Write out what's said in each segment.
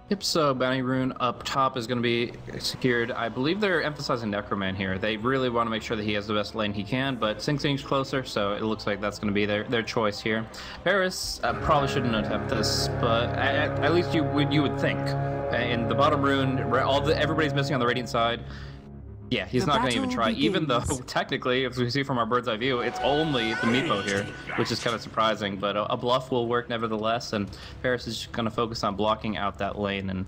Yep, so Bounty Rune up top is going to be secured. I believe they're emphasizing Necroman here. They really want to make sure that he has the best lane he can, but Sing Sing's closer, so it looks like that's going to be their choice here. Paris probably shouldn't attempt this, but at least you would think. In the bottom rune, everybody's missing on the Radiant side. Yeah, he's not going to even try, even though technically, as we see from our bird's eye view, it's only the Meepo here, which is kind of surprising, but a bluff will work nevertheless, and Paris is just going to focus on blocking out that lane. And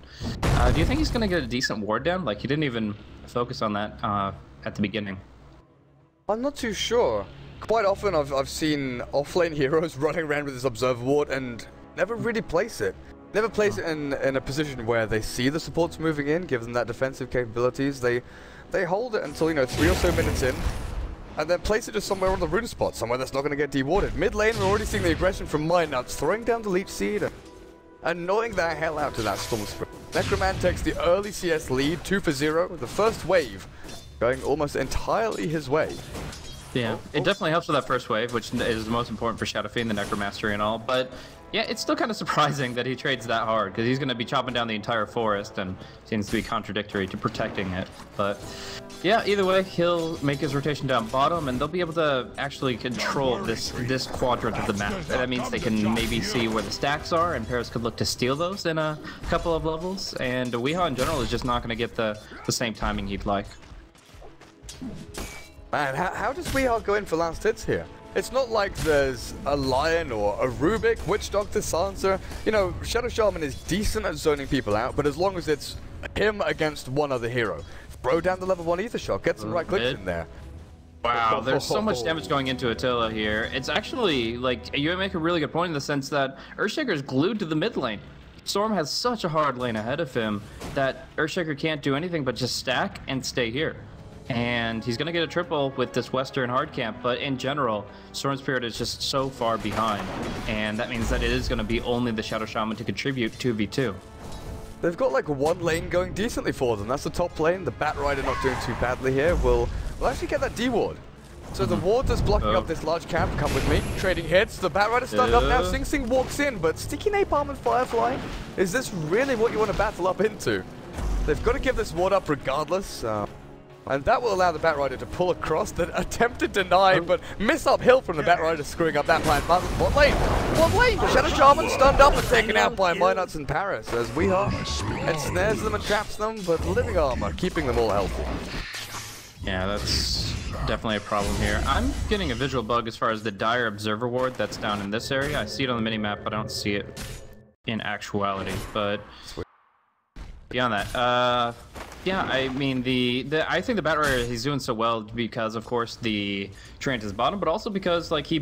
do you think he's going to get a decent ward down? Like, he didn't even focus on that at the beginning. I'm not too sure. Quite often I've seen offlane heroes running around with this Observer Ward and never really place it. Never place it in a position where they see the supports moving in, give them that defensive capabilities. They hold it until, 3 or so minutes in, and then place it just somewhere on the rune spot, somewhere that's not going to get dewarded. Mid lane, we're already seeing the aggression from Nuts, throwing down the Leech Seed, and annoying the hell out to that Storm Spirit. Necroman takes the early CS lead, 2 for 0, the first wave going almost entirely his way. Yeah, it definitely helps with that first wave, which is the most important for Shadow Fiend, the Necromastery and all, but yeah, it's still kind of surprising that he trades that hard, because he's going to be chopping down the entire forest, and seems to be contradictory to protecting it. But yeah, either way, he'll make his rotation down bottom, and they'll be able to actually control this quadrant of the map. That means they can maybe see where the stacks are, and Paris could look to steal those in a couple of levels, and Weehaw in general is just not going to get the same timing he'd like. Man, how does Weehaw go in for last hits here? It's not like there's a Lion or a Rubik, Witch Doctor, Sansa. Shadow Shaman is decent at zoning people out, but as long as it's him against one other hero. Throw down the level 1 Ether Shock, get some right clicks in there. Wow, there's so much damage going into Attila here. It's actually, like, you make a really good point in the sense that Earthshaker is glued to the mid lane. Storm has such a hard lane ahead of him that Earthshaker can't do anything but just stack and stay here. And he's going to get a triple with this Western hard camp, but in general, Storm Spirit is just so far behind, and that means that it is going to be only the Shadow Shaman to contribute 2v2. They've got like one lane going decently for them. That's the top lane. The Bat Rider not doing too badly here. Will actually get that D-ward. So the ward that's blocking up this large camp, come with me, trading hits. The Bat Rider stunned up now. Sing Sing walks in, but Sticky Napalm and Firefly, is this really what you want to battle up into? They've got to give this ward up regardless. And that will allow the Bat Rider to pull across the attempted deny, but miss uphill from the Bat Rider, screwing up that plan. One lane! One lane! Shadow Shaman stunned up and taken out by Nuts in Paris as Weehaw ensnares them and traps them, but living armor, keeping them all healthy. Yeah, that's definitely a problem here. I'm getting a visual bug as far as the Dire Observer Ward that's down in this area. I see it on the minimap, but I don't see it in actuality. But beyond that, yeah, I mean, I think the Bat Rider, he's doing so well because, of course, the Trant is bottom, but also because, like, he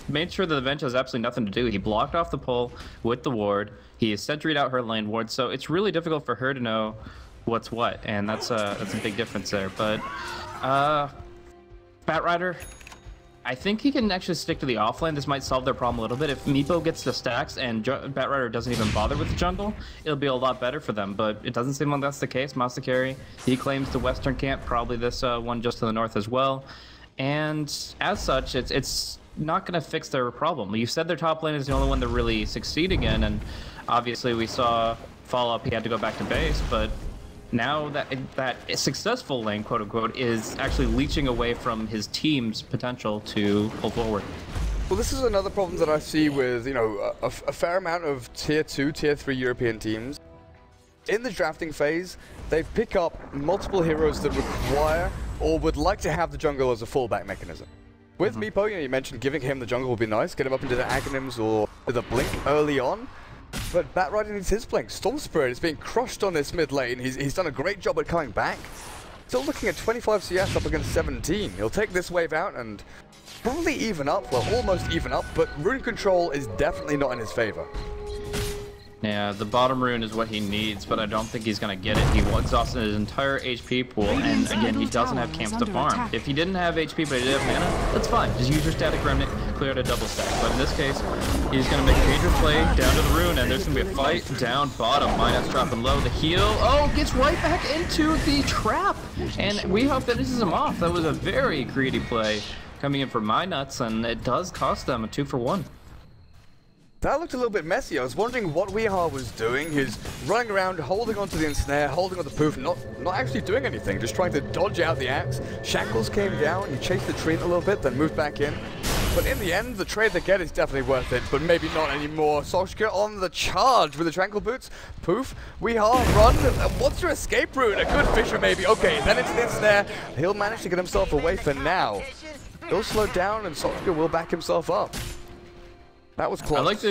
made sure that the Venge has absolutely nothing to do. He blocked off the pull with the ward. He sentried out her lane ward, so it's really difficult for her to know what's what, and that's a big difference there. But Bat Rider, I think he can actually stick to the offlane. This might solve their problem a little bit. If Meepo gets the stacks and Bat Rider doesn't even bother with the jungle, it'll be a lot better for them. But it doesn't seem like that's the case. Masakari, he claims the western camp, probably this one just to the north as well. And as such, it's not going to fix their problem. You said their top lane is the only one they're really succeeding in, and obviously we saw Fall Up, he had to go back to base, but now that successful lane, quote unquote, is actually leeching away from his team's potential to pull forward. Well, this is another problem that I see with, a fair amount of tier 2, tier 3 European teams. In the drafting phase, they pick up multiple heroes that require or would like to have the jungle as a fallback mechanism. With Meepo, you mentioned giving him the jungle would be nice, get him up into the Aghanims or the Blink early on. But Bat Rider needs his blink. Storm Spirit is being crushed on this mid lane. He's done a great job at coming back. Still looking at 25 CS up against 17. He'll take this wave out and probably even up. Well, almost even up, but rune control is definitely not in his favor. Yeah, the bottom rune is what he needs, but I don't think he's going to get it. He exhausted his entire HP pool, and again, he doesn't have camps to farm. If he didn't have HP but he did have mana, that's fine. Just use your static remnant, clear out a double stack. But in this case, he's going to make a major play down to the rune, and there's going to be a fight down bottom. Minus dropping low, the heal. Oh, gets right back into the trap, and Weehaw finishes him off. That was a very greedy play coming in for Nuts, and it does cost them a 2-for-1. That looked a little bit messy. I was wondering what Weehaw was doing. He's running around, holding onto the ensnare, holding on the poof, not actually doing anything, just trying to dodge out the axe. Shackles came down, he chased the tree a little bit, then moved back in. But in the end, the trade they get is definitely worth it, but maybe not anymore. Solskjaer on the charge with the Tranquil Boots. Poof, Weehaw, run. What's your escape route? A good Fisher maybe. Okay, then into the ensnare. He'll manage to get himself away for now. He'll slow down and Solskjaer will back himself up. That was close.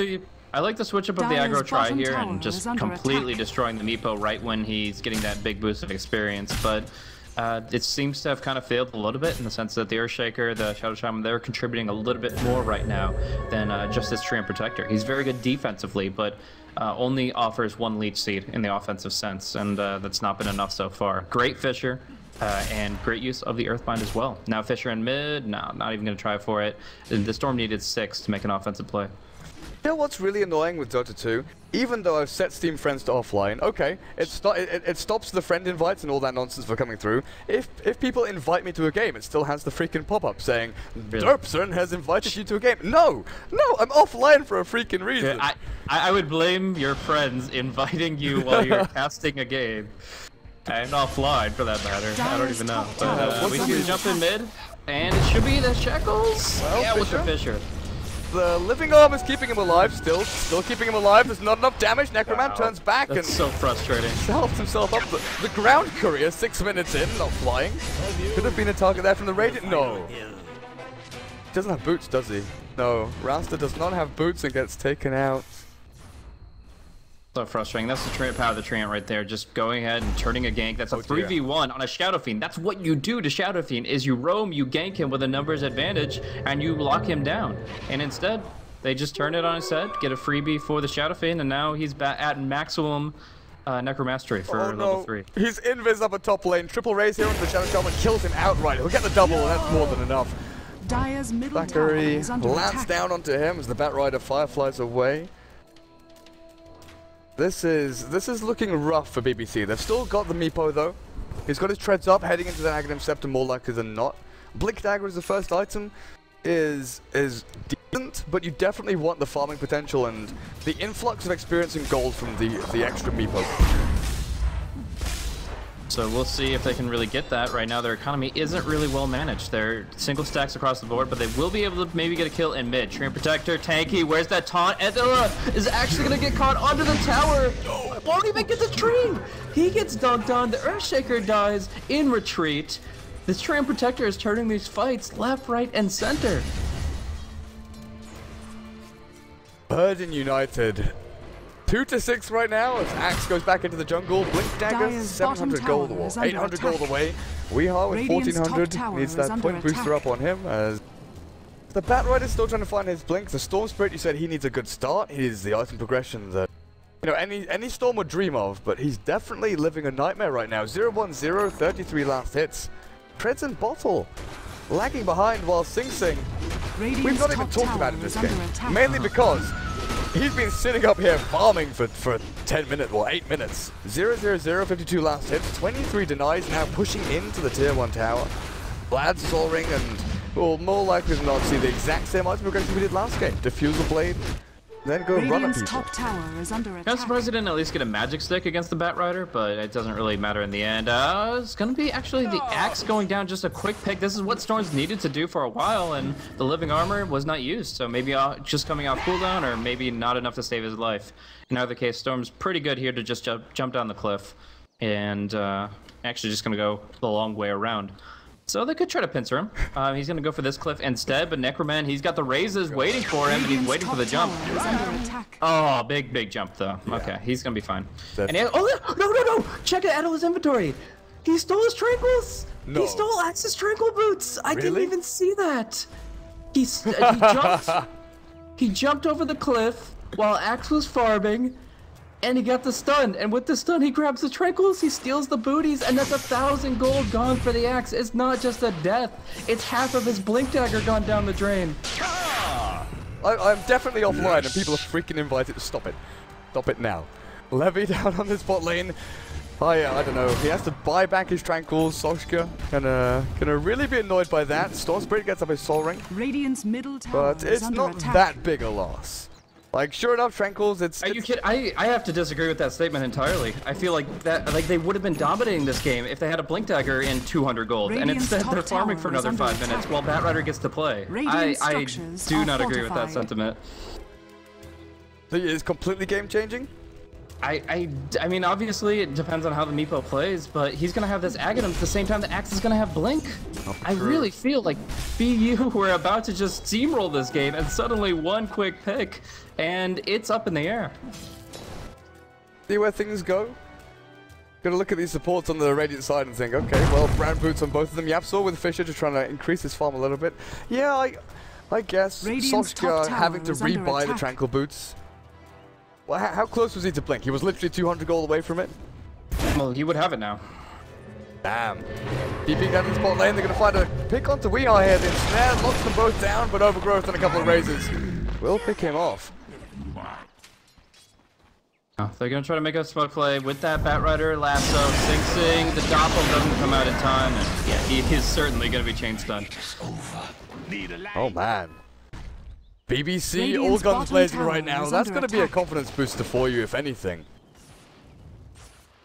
I like the switch up of the aggro try here and just completely destroying the Meepo right when he's getting that big boost of experience, but it seems to have kind of failed a little bit in the sense that the Earthshaker, the Shadow Shaman, they're contributing a little bit more right now than just this Treant Protector. He's very good defensively, but only offers one leech seed in the offensive sense, and that's not been enough so far. Great Fisher. And great use of the Earthbind as well. Now Fisher in mid, no, not even going to try for it. The Storm needed 6 to make an offensive play. You know what's really annoying with Dota 2? Even though I've set Steam Friends to offline, okay, it stops the friend invites and all that nonsense for coming through. If people invite me to a game, it still has the freaking pop-up saying, really? Derpson has invited you to a game. No, I'm offline for a freaking reason. Yeah, I would blame your friends inviting you while you're casting a game. And offline, for that matter. I don't even know. But we can jump in mid, and it should be the Shackles. Well, yeah, Fisher? with the Fisher. The living arm is keeping him alive still keeping him alive. There's not enough damage. Necroman turns back and so frustrating. Helps himself up. The ground courier 6 minutes in, not flying. Could have been a target there from the Radiant. No. He doesn't have boots, does he? No. Rasta does not have boots and gets taken out. So frustrating. That's the power of the Treant right there. Just going ahead and turning a gank. That's a 3v1 on a Shadow Fiend. That's what you do to Shadow Fiend, is you roam, you gank him with a numbers advantage, and you lock him down. And instead, they just turn it on his head, get a freebie for the Shadow Fiend, and now he's at maximum Necromastery for level 3. He's invis up a top lane. Triple raise here onto the Shadow Shaman, kills him outright. He'll get the double, and that's more than enough. Dire's middle Thackeray tower is under lands attack. down onto him as the Batrider fireflies away. This is looking rough for BBC. They've still got the Meepo though. He's got his treads up, heading into the Aghanim Scepter more likely than not. Blink Dagger as the first item is decent, but you definitely want the farming potential and the influx of experience and gold from the extra Meepo. So we'll see if they can really get that. Right now their economy isn't really well managed. They're single stacks across the board, but they will be able to maybe get a kill in mid. Treant Protector, tanky, where's that taunt? Edilla is actually going to get caught onto the tower. Won't even get the tree. He gets dunked on. The Earthshaker dies in retreat. This Treant Protector is turning these fights left, right, and center. Burden United. 2-6 right now as Axe goes back into the jungle. Blink Dagger, 700 gold away. 800 gold away. Weehaw with 1400 needs that point booster up on him as the Batrider's still trying to find his blink. The Storm Spirit, you said he needs a good start. He's the item progression that any Storm would dream of, but he's definitely living a nightmare right now. 0-1-0, 33 last hits. Treads and Bottle lagging behind while Sing Sing. We've not even talked about it this game, mainly because he's been sitting up here farming for 10 minutes, or 8 minutes. 0-0-0, 52 last hits, 23 denies, now pushing into the tier 1 tower. Vlad soaring and will more likely than not see the exact same item progression we did last game. Diffusal Blade, then go run at people. Top tower is under attack. I'm surprised he didn't at least get a magic stick against the Batrider, but it doesn't really matter in the end. It's going to be actually the Axe going down, just a quick pick. This is what Storm's needed to do for a while, and the living armor was not used, so maybe just coming off cooldown, or maybe not enough to save his life. In either case, Storm's pretty good here to just jump down the cliff, and actually just going to go the long way around. So they could try to pincer him. He's going to go for this cliff instead, but Necroman, he's got the raises waiting for him, and he's waiting for the jump. Oh, big jump, though. Yeah. Okay, he's going to be fine. And no! Check out Adela's inventory. He stole his tranquils. No. He stole Axe's tranquil boots. I didn't even see that. He jumped over the cliff while Axe was farming, and he got the stun, and with the stun he grabs the tranquils, he steals the booties, and that's 1,000 gold gone for the Axe. It's not just a death, it's half of his blink dagger gone down the drain. I'm definitely offline and people are freaking invited to stop it. Stop it now. Levy down on this bot lane. I don't know, he has to buy back his tranquils. Solskjaer gonna really be annoyed by that. Storm Spirit gets up his soul ring. Radiant's middle tower but it's not attack. that big a loss. Like, sure enough, Tranquils, Are you kidding? I have to disagree with that statement entirely. I feel like they would have been dominating this game if they had a Blink Dagger in 200 gold, and instead they're farming for another 5 minutes while Batrider gets to play. I do not agree with that sentiment. It's completely game-changing? I mean, obviously, it depends on how the Meepo plays, but he's going to have this Aghanim at the same time the Axe is going to have Blink. Oh, I really feel like BU were about to just steamroll this game, and suddenly one quick pick, and it's up in the air. See where things go? Gotta look at these supports on the Radiant side and think, okay, well, brown boots on both of them. YapzOr with Fisher just trying to increase his farm a little bit. Yeah, I guess Solskjaer having to rebuy the Tranquil boots. Well, how close was he to Blink? He was literally 200 gold away from it. Well, he would have it now. Damn. DP down in the spot lane. They're going to find a pick onto Weehaw here. The ensnare locks them both down, but Overgrowth and a couple of raises will pick him off. Oh, they're going to try to make a smoke play with that Batrider lasso. Sing. The Doppel doesn't come out in time, and yeah, he is certainly going to be chain stunned. Oh, man. BBC, all guns blazing right now. That's going to be a confidence booster for you, if anything.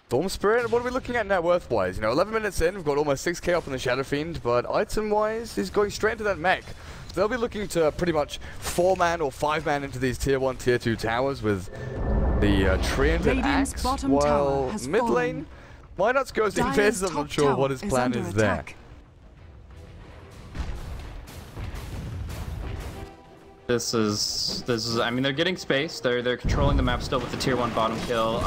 Storm Spirit, what are we looking at net worth-wise? You know, 11 minutes in, we've got almost 6k up on the Shadow Fiend, but item-wise, he's going straight into that mech. So they'll be looking to pretty much 4-man or 5-man into these Tier 1, Tier 2 towers with the Treant and Axe, while mid lane, Minot's goes in phases. I'm not sure what his plan is there. This is. I mean, they're getting space. They're controlling the map still with the tier 1 bottom kill.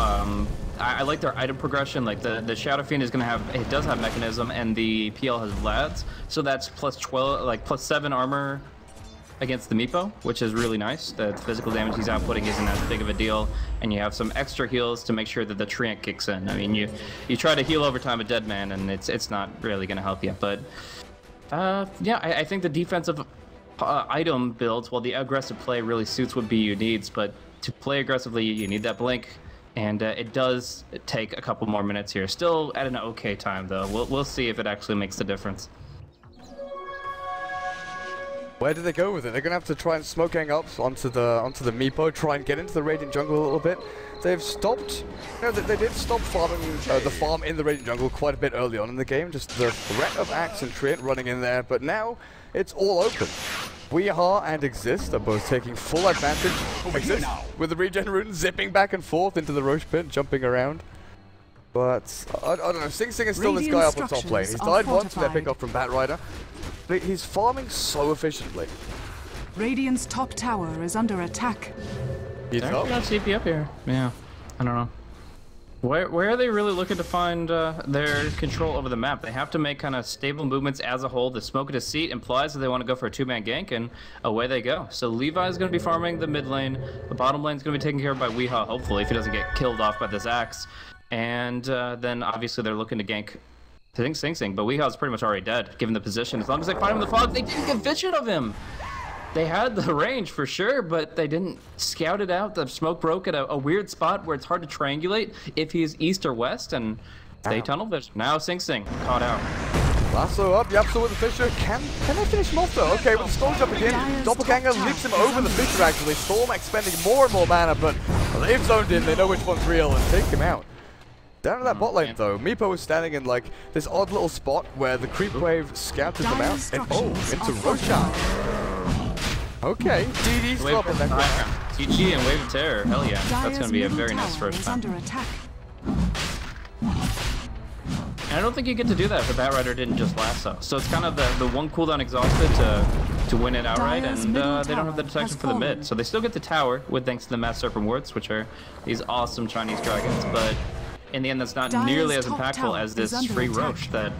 I like their item progression. Like the Shadow Fiend is gonna have. It does have mechanism, and the PL has Lads, so that's plus 12, like plus 7 armor against the Meepo, which is really nice. The physical damage he's outputting isn't as big of a deal, and you have some extra heals to make sure that the Treant kicks in. I mean, you try to heal over time a dead man, and it's not really gonna help you. But yeah, I think the defensive item builds, while the aggressive play really suits what BU needs, but to play aggressively you need that blink, and it does take a couple more minutes here. Still at an okay time though. We'll see if it actually makes the difference. Where do they go with it? They're gonna have to try and smoke gang up onto the Meepo, try and get into the Radiant jungle a little bit. They've stopped, you know, they did stop farming the farm in the Radiant jungle quite a bit early on in the game, just the threat of Axe and Treant running in there, but now it's all open. Weehaw and Exist are both taking full advantage. Exist with the regen rune zipping back and forth into the Roche pit, jumping around. But I don't know, Sing is still this guy up on top lane. He's died once with that pickup from Batrider. But he's farming so efficiently. Radiant's top tower is under attack. They're gonna CP up here. Yeah, I don't know. Where are they really looking to find their control over the map? They have to make kind of stable movements as a whole. The smoke at a seat implies that they want to go for a 2-man gank, and away they go. So Levi's going to be farming the mid lane. The bottom lane is going to be taken care of by Weehaw, hopefully, if he doesn't get killed off by this Axe. And then obviously they're looking to gank Sing, but Weehaw's pretty much already dead, given the position. As long as they find him in the fog, they didn't get vision of him! They had the range for sure, but they didn't scout it out. The smoke broke at a weird spot where it's hard to triangulate if he's east or west, and they tunnel vision. Now Sing caught out. Lasso up, YapzOr with the Fisher. Can they finish him off though? Okay, with the Storm jump again, Doppelganger leaps him over the Fisher actually. Storm expending more and more mana, but they've zoned in, they know which one's real, and take him out. Down to that bot lane though, Meepo was standing in like this odd little spot where the creep wave scouted them out, and into Roshan. Okay, DD's up in that ground. TG and Wave of Terror, hell yeah. That's going to be a very nice first time. And I don't think you get to do that if the Batrider didn't just lasso. So it's kind of the one cooldown exhausted to win it outright, and they don't have the detection for the mid. So they still get the tower, with thanks to the Mass Serpent Wards, which are these awesome Chinese dragons, but in the end that's not nearly as impactful as this free Roche that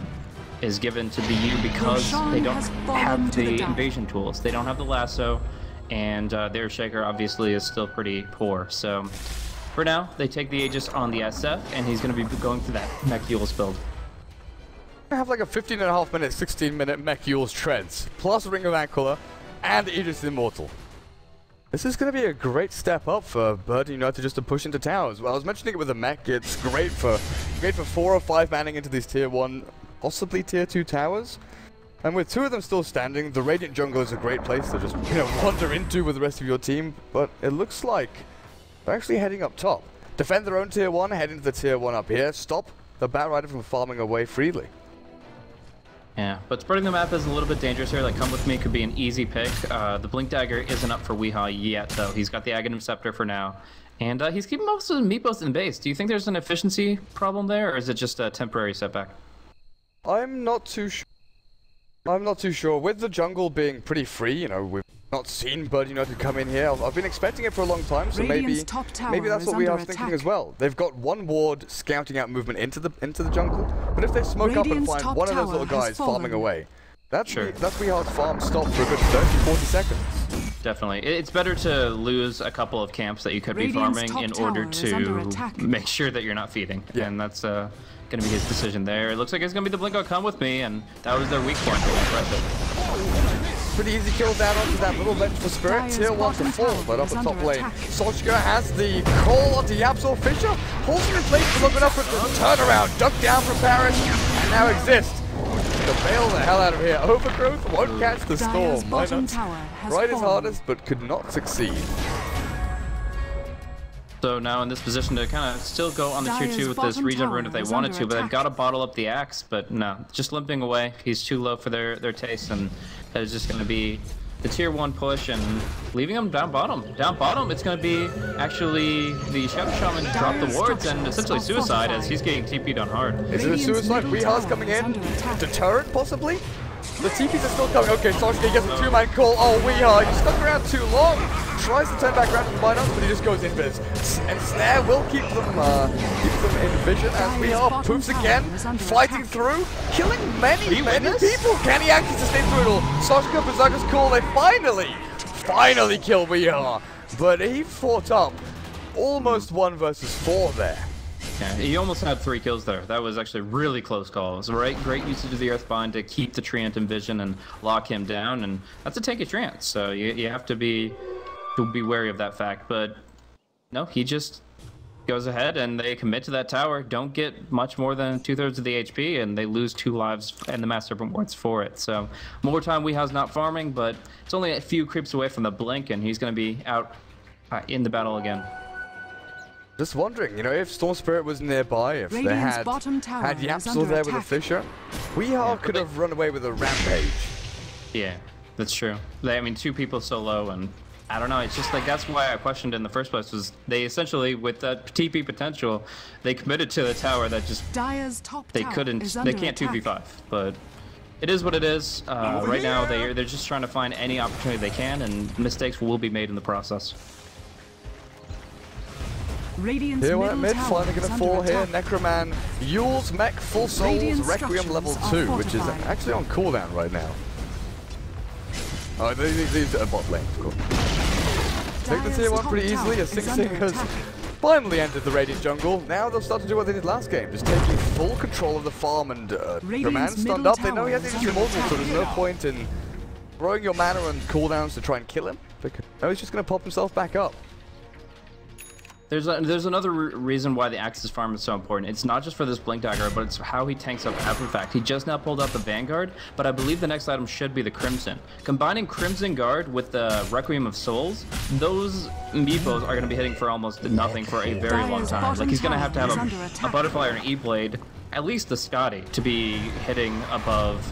is given to BU because they don't have the invasion tools. They don't have the lasso, and their Shaker obviously is still pretty poor. So for now, they take the Aegis on the SF, and he's going to be going through that Mech Yules build. I have like a 15.5 minute, 16-minute Mech Yules treads, plus Ring of Aquila, and Aegis Immortal. This is going to be a great step up for Bird United just to push into towers. Well, I was mentioning it with the mech, it's great for 4 or 5 manning into these tier 1, possibly tier 2 towers. And with two of them still standing, the Radiant jungle is a great place to just, wander into with the rest of your team. But it looks like they're actually heading up top. Defend their own tier 1, head into the tier 1 up here. Stop the Batrider from farming away freely. Yeah, but spreading the map is a little bit dangerous here. Like, Come With Me could be an easy pick. The Blink Dagger isn't up for Weehaw yet, though. He's got the Aghanim Scepter for now. And he's keeping most of the meatballs in base. Do you think there's an efficiency problem there, or is it just a temporary setback? I'm not too sure. With the jungle being pretty free, we've not seen Birdie to come in here. I've been expecting it for a long time, so maybe that's what we are thinking as well. They've got one ward scouting out movement into the jungle, but if they smoke up and find one of those little guys farming away, that's Weehaw's farm stopped for a good 30-40 seconds. Definitely. It's better to lose a couple of camps that you could be farming in order to make sure that you're not feeding. Yeah. And that's going to be his decision there. It looks like it's going to be the Blink Come With Me, and that was their weak point. Pretty easy kill down onto that little Vengeful Spirit. Tier 1 to 4, but up the top lane. Solskjaer has the call onto YapzOr. Fisher holds him in place for long enough for the turnaround. Duck down from Paris, and now exists. To bail the hell out of here. Overgrowth won't catch the storm. Why not? Tried his hardest, but could not succeed. So now in this position to kind of still go on the tier 2 with this regen rune if they wanted to, but they've got to bottle up the axe, but no, just limping away. He's too low for their taste, and that is just going to be the tier 1 push and leaving them down bottom. Down bottom, it's going to be actually the Shadow Shaman drop the wards and essentially suicide as he's getting TP'd on hard. Is it a suicide? Weehaw's coming in. Deterrent, possibly? The TPs are still coming. Okay, Solskjaer gets a 2-man call. Oh, Weehaw, he's stuck around too long. Tries to turn back around to the Minus, but he just goes in for this. And Snare will keep them in vision as Weehaw poofs again, fighting through, killing many people. Can he actually sustain through it all? Solskjaer, Berserker's call, they finally kill Weehaw. But he fought up almost 1 versus 4 there. Yeah, he almost had 3 kills there. That was actually a really close call. It was great usage of the Earthbind to keep the Treant in vision and lock him down, and that's a tanky Treant, so you have to be wary of that fact. But no, he just goes ahead and they commit to that tower, don't get much more than 2/3 of the HP, and they lose 2 lives and the Mass Serpent wards for it. So more time Weehaw's not farming, but it's only a few creeps away from the blink, and he's going to be out in the battle again. Just wondering, if Storm Spirit was nearby, if they had YapzOr there with a Fisher, Weehaw could have run away with a Rampage. Yeah, that's true. I mean, 2 people so low, and I don't know, it's just like, that's why I questioned in the first place, was they essentially, with that TP potential, they committed to the tower that just, they can't 2v5, but it is what it is. Right now, they're just trying to find any opportunity they can, and mistakes will be made in the process. Here we're at mid, finally going to fall here. Necroman, Yule's Mech, Full Souls, Requiem level 2, which is actually on cooldown right now. Oh, these are bot lane, of course. Take the tier 1 pretty easily, as Sing Sing has finally entered the Radiant jungle. Now they'll start to do what they did last game, just taking full control of the farm, and Necroman stunned up. They know he has these immortal, so there's no point in throwing your mana and cooldowns to try and kill him. No, he's just going to pop himself back up. There's another reason why the Axis farm is so important. It's not just for this Blink Dagger, but it's how he tanks up after the fact. He just now pulled out the Vanguard, but I believe the next item should be the Crimson. Combining Crimson Guard with the Requiem of Souls, those meepos are going to be hitting for almost nothing for a very long time. Like, he's going to have a Butterfly or an E-Blade, at least the Scotty, to be hitting above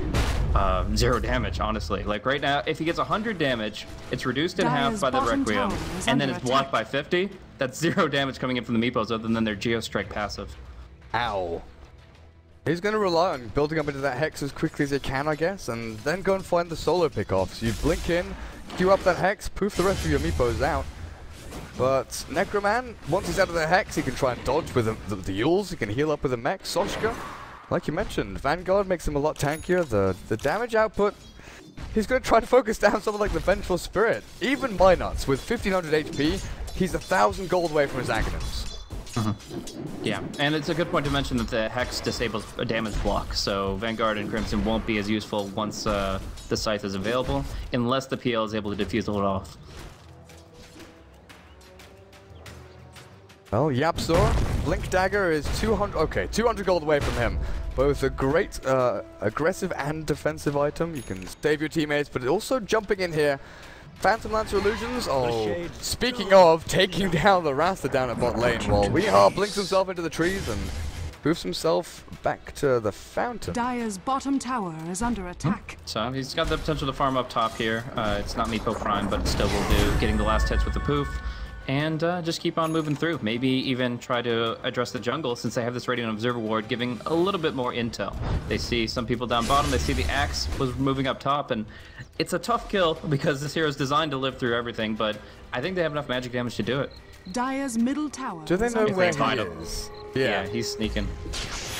0 damage, honestly. Like, right now, if he gets 100 damage, it's reduced in half by the Requiem, and then it's blocked by 50. That's 0 damage coming in from the meepos other than their Geostrike passive. Ow. He's going to rely on building up into that Hex as quickly as he can, I guess, and then go and find the solo pickoffs. You blink in, queue up that Hex, poof the rest of your meepos out. But Necroman, once he's out of the Hex, he can try and dodge with the Yules, he can heal up with the Mech. Solskjaer, like you mentioned, Vanguard makes him a lot tankier. The damage output, he's going to try to focus down someone like the Vengeful Spirit. Even Minuts, with 1500 HP, he's 1,000 gold away from his Aghanims. Yeah, and it's a good point to mention that the Hex disables a damage block, so Vanguard and Crimson won't be as useful once the Scythe is available, unless the PL is able to defuse it off. Well, YapzOr, Blink Dagger is 200 gold away from him. Both a great aggressive and defensive item. You can save your teammates, but also jumping in here. Phantom Lancer Illusions. Oh, speaking of taking down the Rasta down at bot lane, while Weehaw blinks himself into the trees and moves himself back to the fountain. Dire's bottom tower is under attack. So he's got the potential to farm up top here. It's not Meepo Prime, but it still will do. Getting the last hits with the poof. And just keep on moving through. Maybe even try to address the jungle since they have this Radiant Observer Ward, giving a little bit more intel. They see some people down bottom. They see the Axe was moving up top, and it's a tough kill because this hero is designed to live through everything, but I think they have enough magic damage to do it. Dire's middle tower. Do they know where he him. is? Yeah, he's sneaking.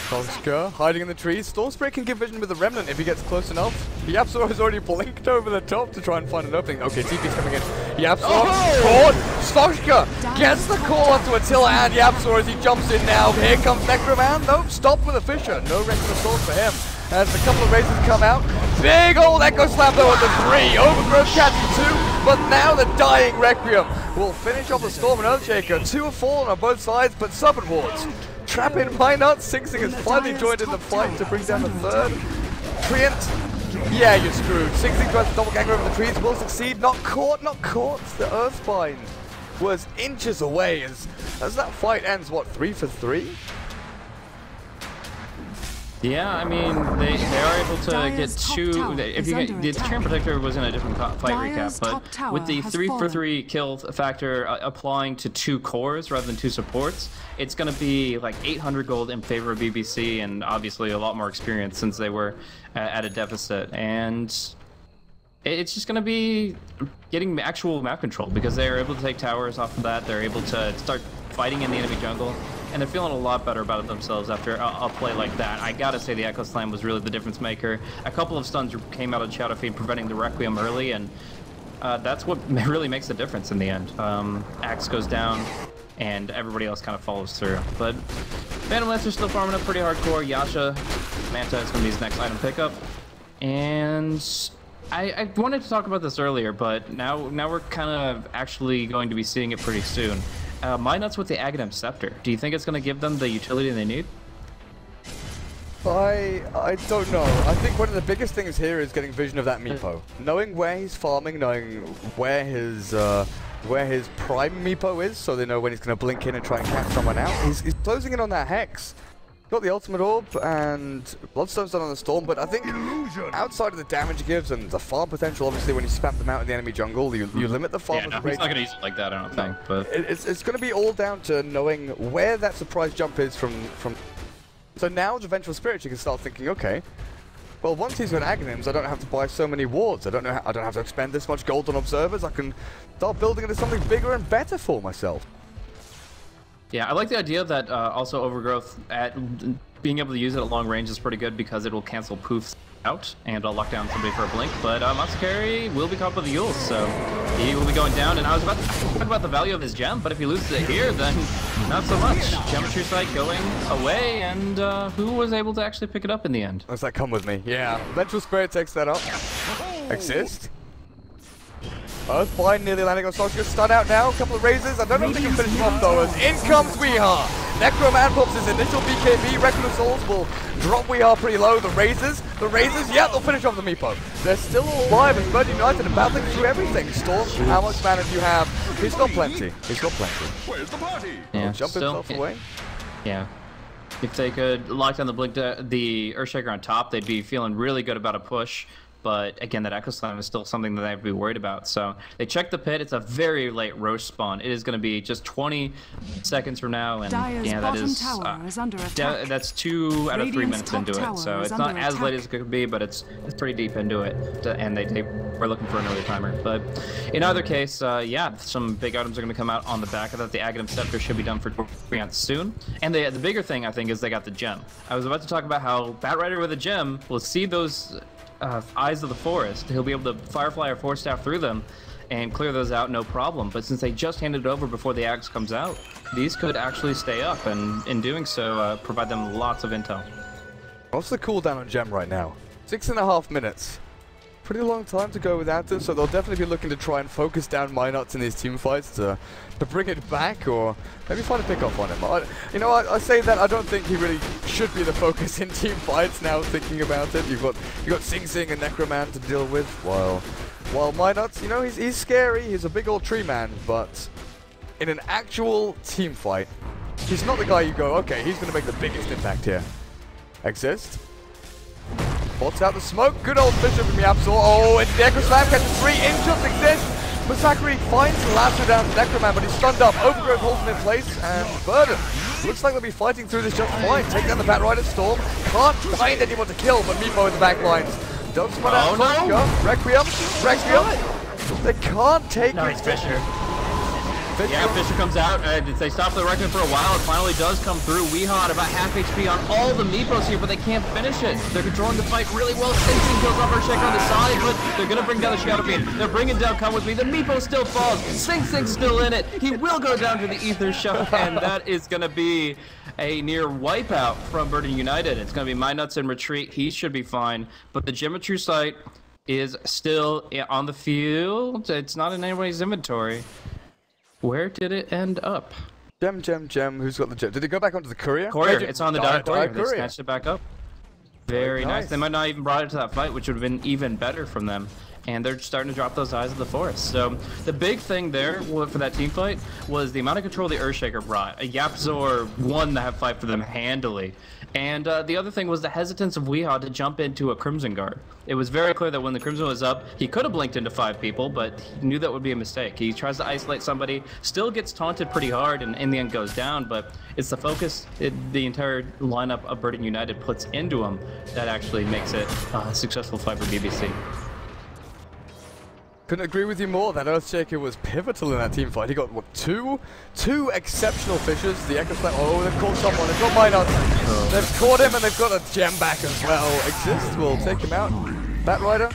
Koska hiding in the trees. Stormspray can give vision with the Remnant if he gets close enough. Yapsor has already blinked over the top to try and find an opening. Okay, TP's coming in. Yapsor caught. Stoshka gets the call onto Attila and Yapsor as he jumps in now. Here comes Necroman. Nope, stop with a Fisher. No regular sword for him. As a couple of races come out. Big old Echo Slam though at the 3. Overgrowth catches 2. But now the dying Requiem will finish off the Storm and Earthshaker. 2 have fallen on both sides, but Summon Wards. Trap in Minot. Sing Sing has finally joined in the fight to bring down the third. Treant, yeah, you're screwed. Sing Sing tries to doppelganger over the trees, will succeed. Not caught, not caught. The Earthspine was inches away as that fight ends, what, 3 for 3? Yeah, I mean, they are able to get 2. If you get, the Treant Protector was in a different fight recap, but with the 3 for 3 kill factor applying to 2 cores rather than 2 supports, it's going to be like 800 gold in favor of BBC, and obviously a lot more experience since they were at a deficit. And it's just going to be getting actual map control because they are able to take towers off of that. They're able to start fighting in the enemy jungle. And they're feeling a lot better about it themselves after a play like that. I gotta say the Echo Slam was really the difference maker. A couple of stuns came out of Shadow Fiend preventing the Requiem early, and that's what really makes the difference in the end. Axe goes down, and everybody else kind of follows through. But Phantom Lancer's still farming up pretty hardcore. Yasha, Manta is gonna be his next item pickup. And I wanted to talk about this earlier, but now we're kind of actually going to be seeing it pretty soon. Minot's with the Aghanim Scepter. Do you think it's going to give them the utility they need? I don't know. I think one of the biggest things here is getting vision of that Meepo. Knowing where he's farming, knowing where his prime Meepo is, so they know when he's going to blink in and try and catch someone out. He's closing in on that Hex. Got the ultimate orb and Bloodstone's done on the Storm, but I think outside of the damage it gives and the farm potential, obviously when you spam them out in the enemy jungle, you limit the farm. Yeah, no, he's not going to use it like that, I don't think. But it's going to be all down to knowing where that surprise jump is from. So now the Vengeful Spirit, you can start thinking, okay, well once he's with Aghanims, I don't have to buy so many wards. I don't have to expend this much gold on observers. I can start building into something bigger and better for myself. Yeah, I like the idea that also Overgrowth at being able to use it at long range is pretty good because it will cancel poofs out and lock down somebody for a blink. But Masakari will be caught with the Yules, so he will be going down. And I was about to talk about the value of his gem, but if he loses it here, then not so much. Geometry Sight going away, and who was able to actually pick it up in the end? Looks like come with me. Yeah, Vengeful Spirit takes that up. Exist. Earthbind nearly landing on Solskjaer. Stun out now. A couple of raises. I don't know if they can finish him off though. As in comes Weehaw. Necroman pops his initial BKB. Reckless Souls will drop Weehaw pretty low. The raises. Yeah, they'll finish off the Meepo. They're still alive as Bird United are battling through everything. Storm, how much mana do you have? He's got plenty. Where's the party? Yeah, jump himself away. Yeah. If they could lock down the blink, the Earthshaker on top, they'd be feeling really good about a push. But again, that Echo Slam is still something that they have to be worried about. So they check the pit. It's a very late roast spawn. It is going to be just 20 seconds from now, and yeah, that is under attack. that's 2 out of 3 minutes into it. So it's not as late as it could be, but it's pretty deep into it. And they were looking for an early timer. But in either case, yeah, some big items are going to come out on the back of that. The Aghanim Scepter should be done for Treant soon. And the bigger thing I think is they got the gem. I was about to talk about how Batrider with a gem will see those Eyes of the Forest. He'll be able to Firefly or Force Staff through them and clear those out no problem. But since they just handed it over before the Axe comes out, these could actually stay up, and in doing so, provide them lots of intel. What's the cooldown on Gem right now? 6.5 minutes. pretty long time to go without this, so they'll definitely be looking to try and focus down Minots in these team fights to bring it back, or maybe find a pick-off on him. I say that I don't think he really should be the focus in team fights now, thinking about it. You've got Sing Sing and Necroman to deal with, while Minots, you know, he's scary, he's a big old tree man, but in an actual team fight, he's not the guy you go, okay, he's going to make the biggest impact here. Exist. Bolts out the smoke. Good old Fisher from Yapzor. Oh, and Necroslam catches 3. Injust exists. Masakari finds the lasso down to Necroman, but he's stunned up. Overgrowth holds him in place, and Burden looks like they'll be fighting through this just fine. Take down the Batrider Storm. Can't find anyone to kill, but Meepo in the back lines. Does spot out. No. Requiem. They can't take Nice Fisher. Yeah, Fisher comes out. They stop the Requiem for a while. It finally does come through. Weehaw at about half HP on all the Meepos here, but they can't finish it. They're controlling the fight really well. Sing Sing kills off Earthshaker on the side, but they're going to bring down the Shadow Fiend. They're bringing down Come With Me. The Meepo still falls. Sing Sing's still in it. He will go down to the Ether Shell, and that is going to be a near wipeout from Burden United. It's going to be Minots in retreat. He should be fine, but the Geometry site is still on the field. It's not in anybody's inventory. Where did it end up? Gem. Who's got the gem? Did it go back onto the courier? Courier. It's on the Dire Courier. They Courier. snatched it back up. Very nice. They might not even brought it to that fight, which would have been even better from them. And they're starting to drop those eyes of the forest. So the big thing there for that team fight was the amount of control the Earthshaker brought. Yapzor won that fight for them handily. And the other thing was the hesitance of Weehaw to jump into a Crimson Guard. It was very clear that when the Crimson was up, he could have blinked into 5 people, but he knew that would be a mistake. He tries to isolate somebody, still gets taunted pretty hard, and in the end goes down, but it's the focus the entire lineup of Burden United puts into him that actually makes it a successful fight for BBC. Couldn't agree with you more. That Earthshaker was pivotal in that team fight. He got, what, two exceptional Fishers. The Echo Slam. Oh, they've caught someone. They've got Minots. They've caught him, and they've got a gem back as well. Exist will take him out. Batrider,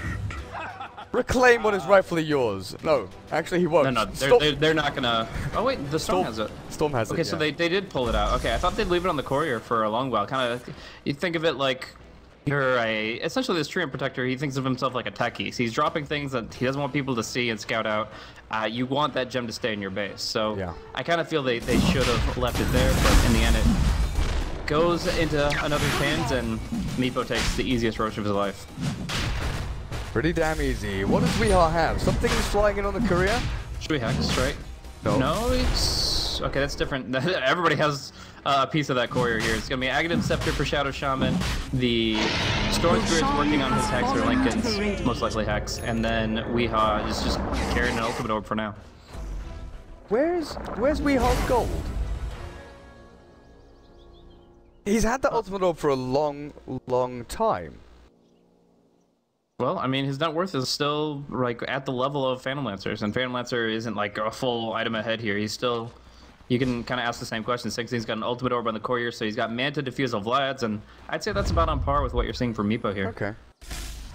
reclaim what is rightfully yours. No, actually he won't. No, they're not gonna. Oh wait, the Storm has it. Storm has it. Okay, so they did pull it out. Okay, I thought they'd leave it on the Courier for a long while. Kind of, you think of it like you're essentially this Treant Protector. He thinks of himself like a techie. So he's dropping things that he doesn't want people to see and scout out. You want that gem to stay in your base. So yeah. I kind of feel they should have left it there, but in the end it goes into another's hands, and Meepo takes the easiest roach of his life. Pretty damn easy. What does Weehaw have? Something is flying in on the Courier? Should we Hex, right? No, it's... Okay, that's different. Everybody has a piece of that Courier here. It's going to be Aghanim Scepter for Shadow Shaman, the Storm Spirit's working on his Hex, or Lincoln's most likely Hex, and then Weehaw is just carrying an Ultimate Orb for now. Where's Weehaw's gold? He's had that Ultimate Orb for a long time. Well, I mean, his net worth is still like at the level of Phantom Lancers, and Phantom Lancer isn't like a full item ahead here. He's still, you can kind of ask the same question. Sing Sing's got an Ultimate Orb on the Courier, so he's got Manta, Diffuse of Vlads, and I'd say that's about on par with what you're seeing from Meepo here. Okay.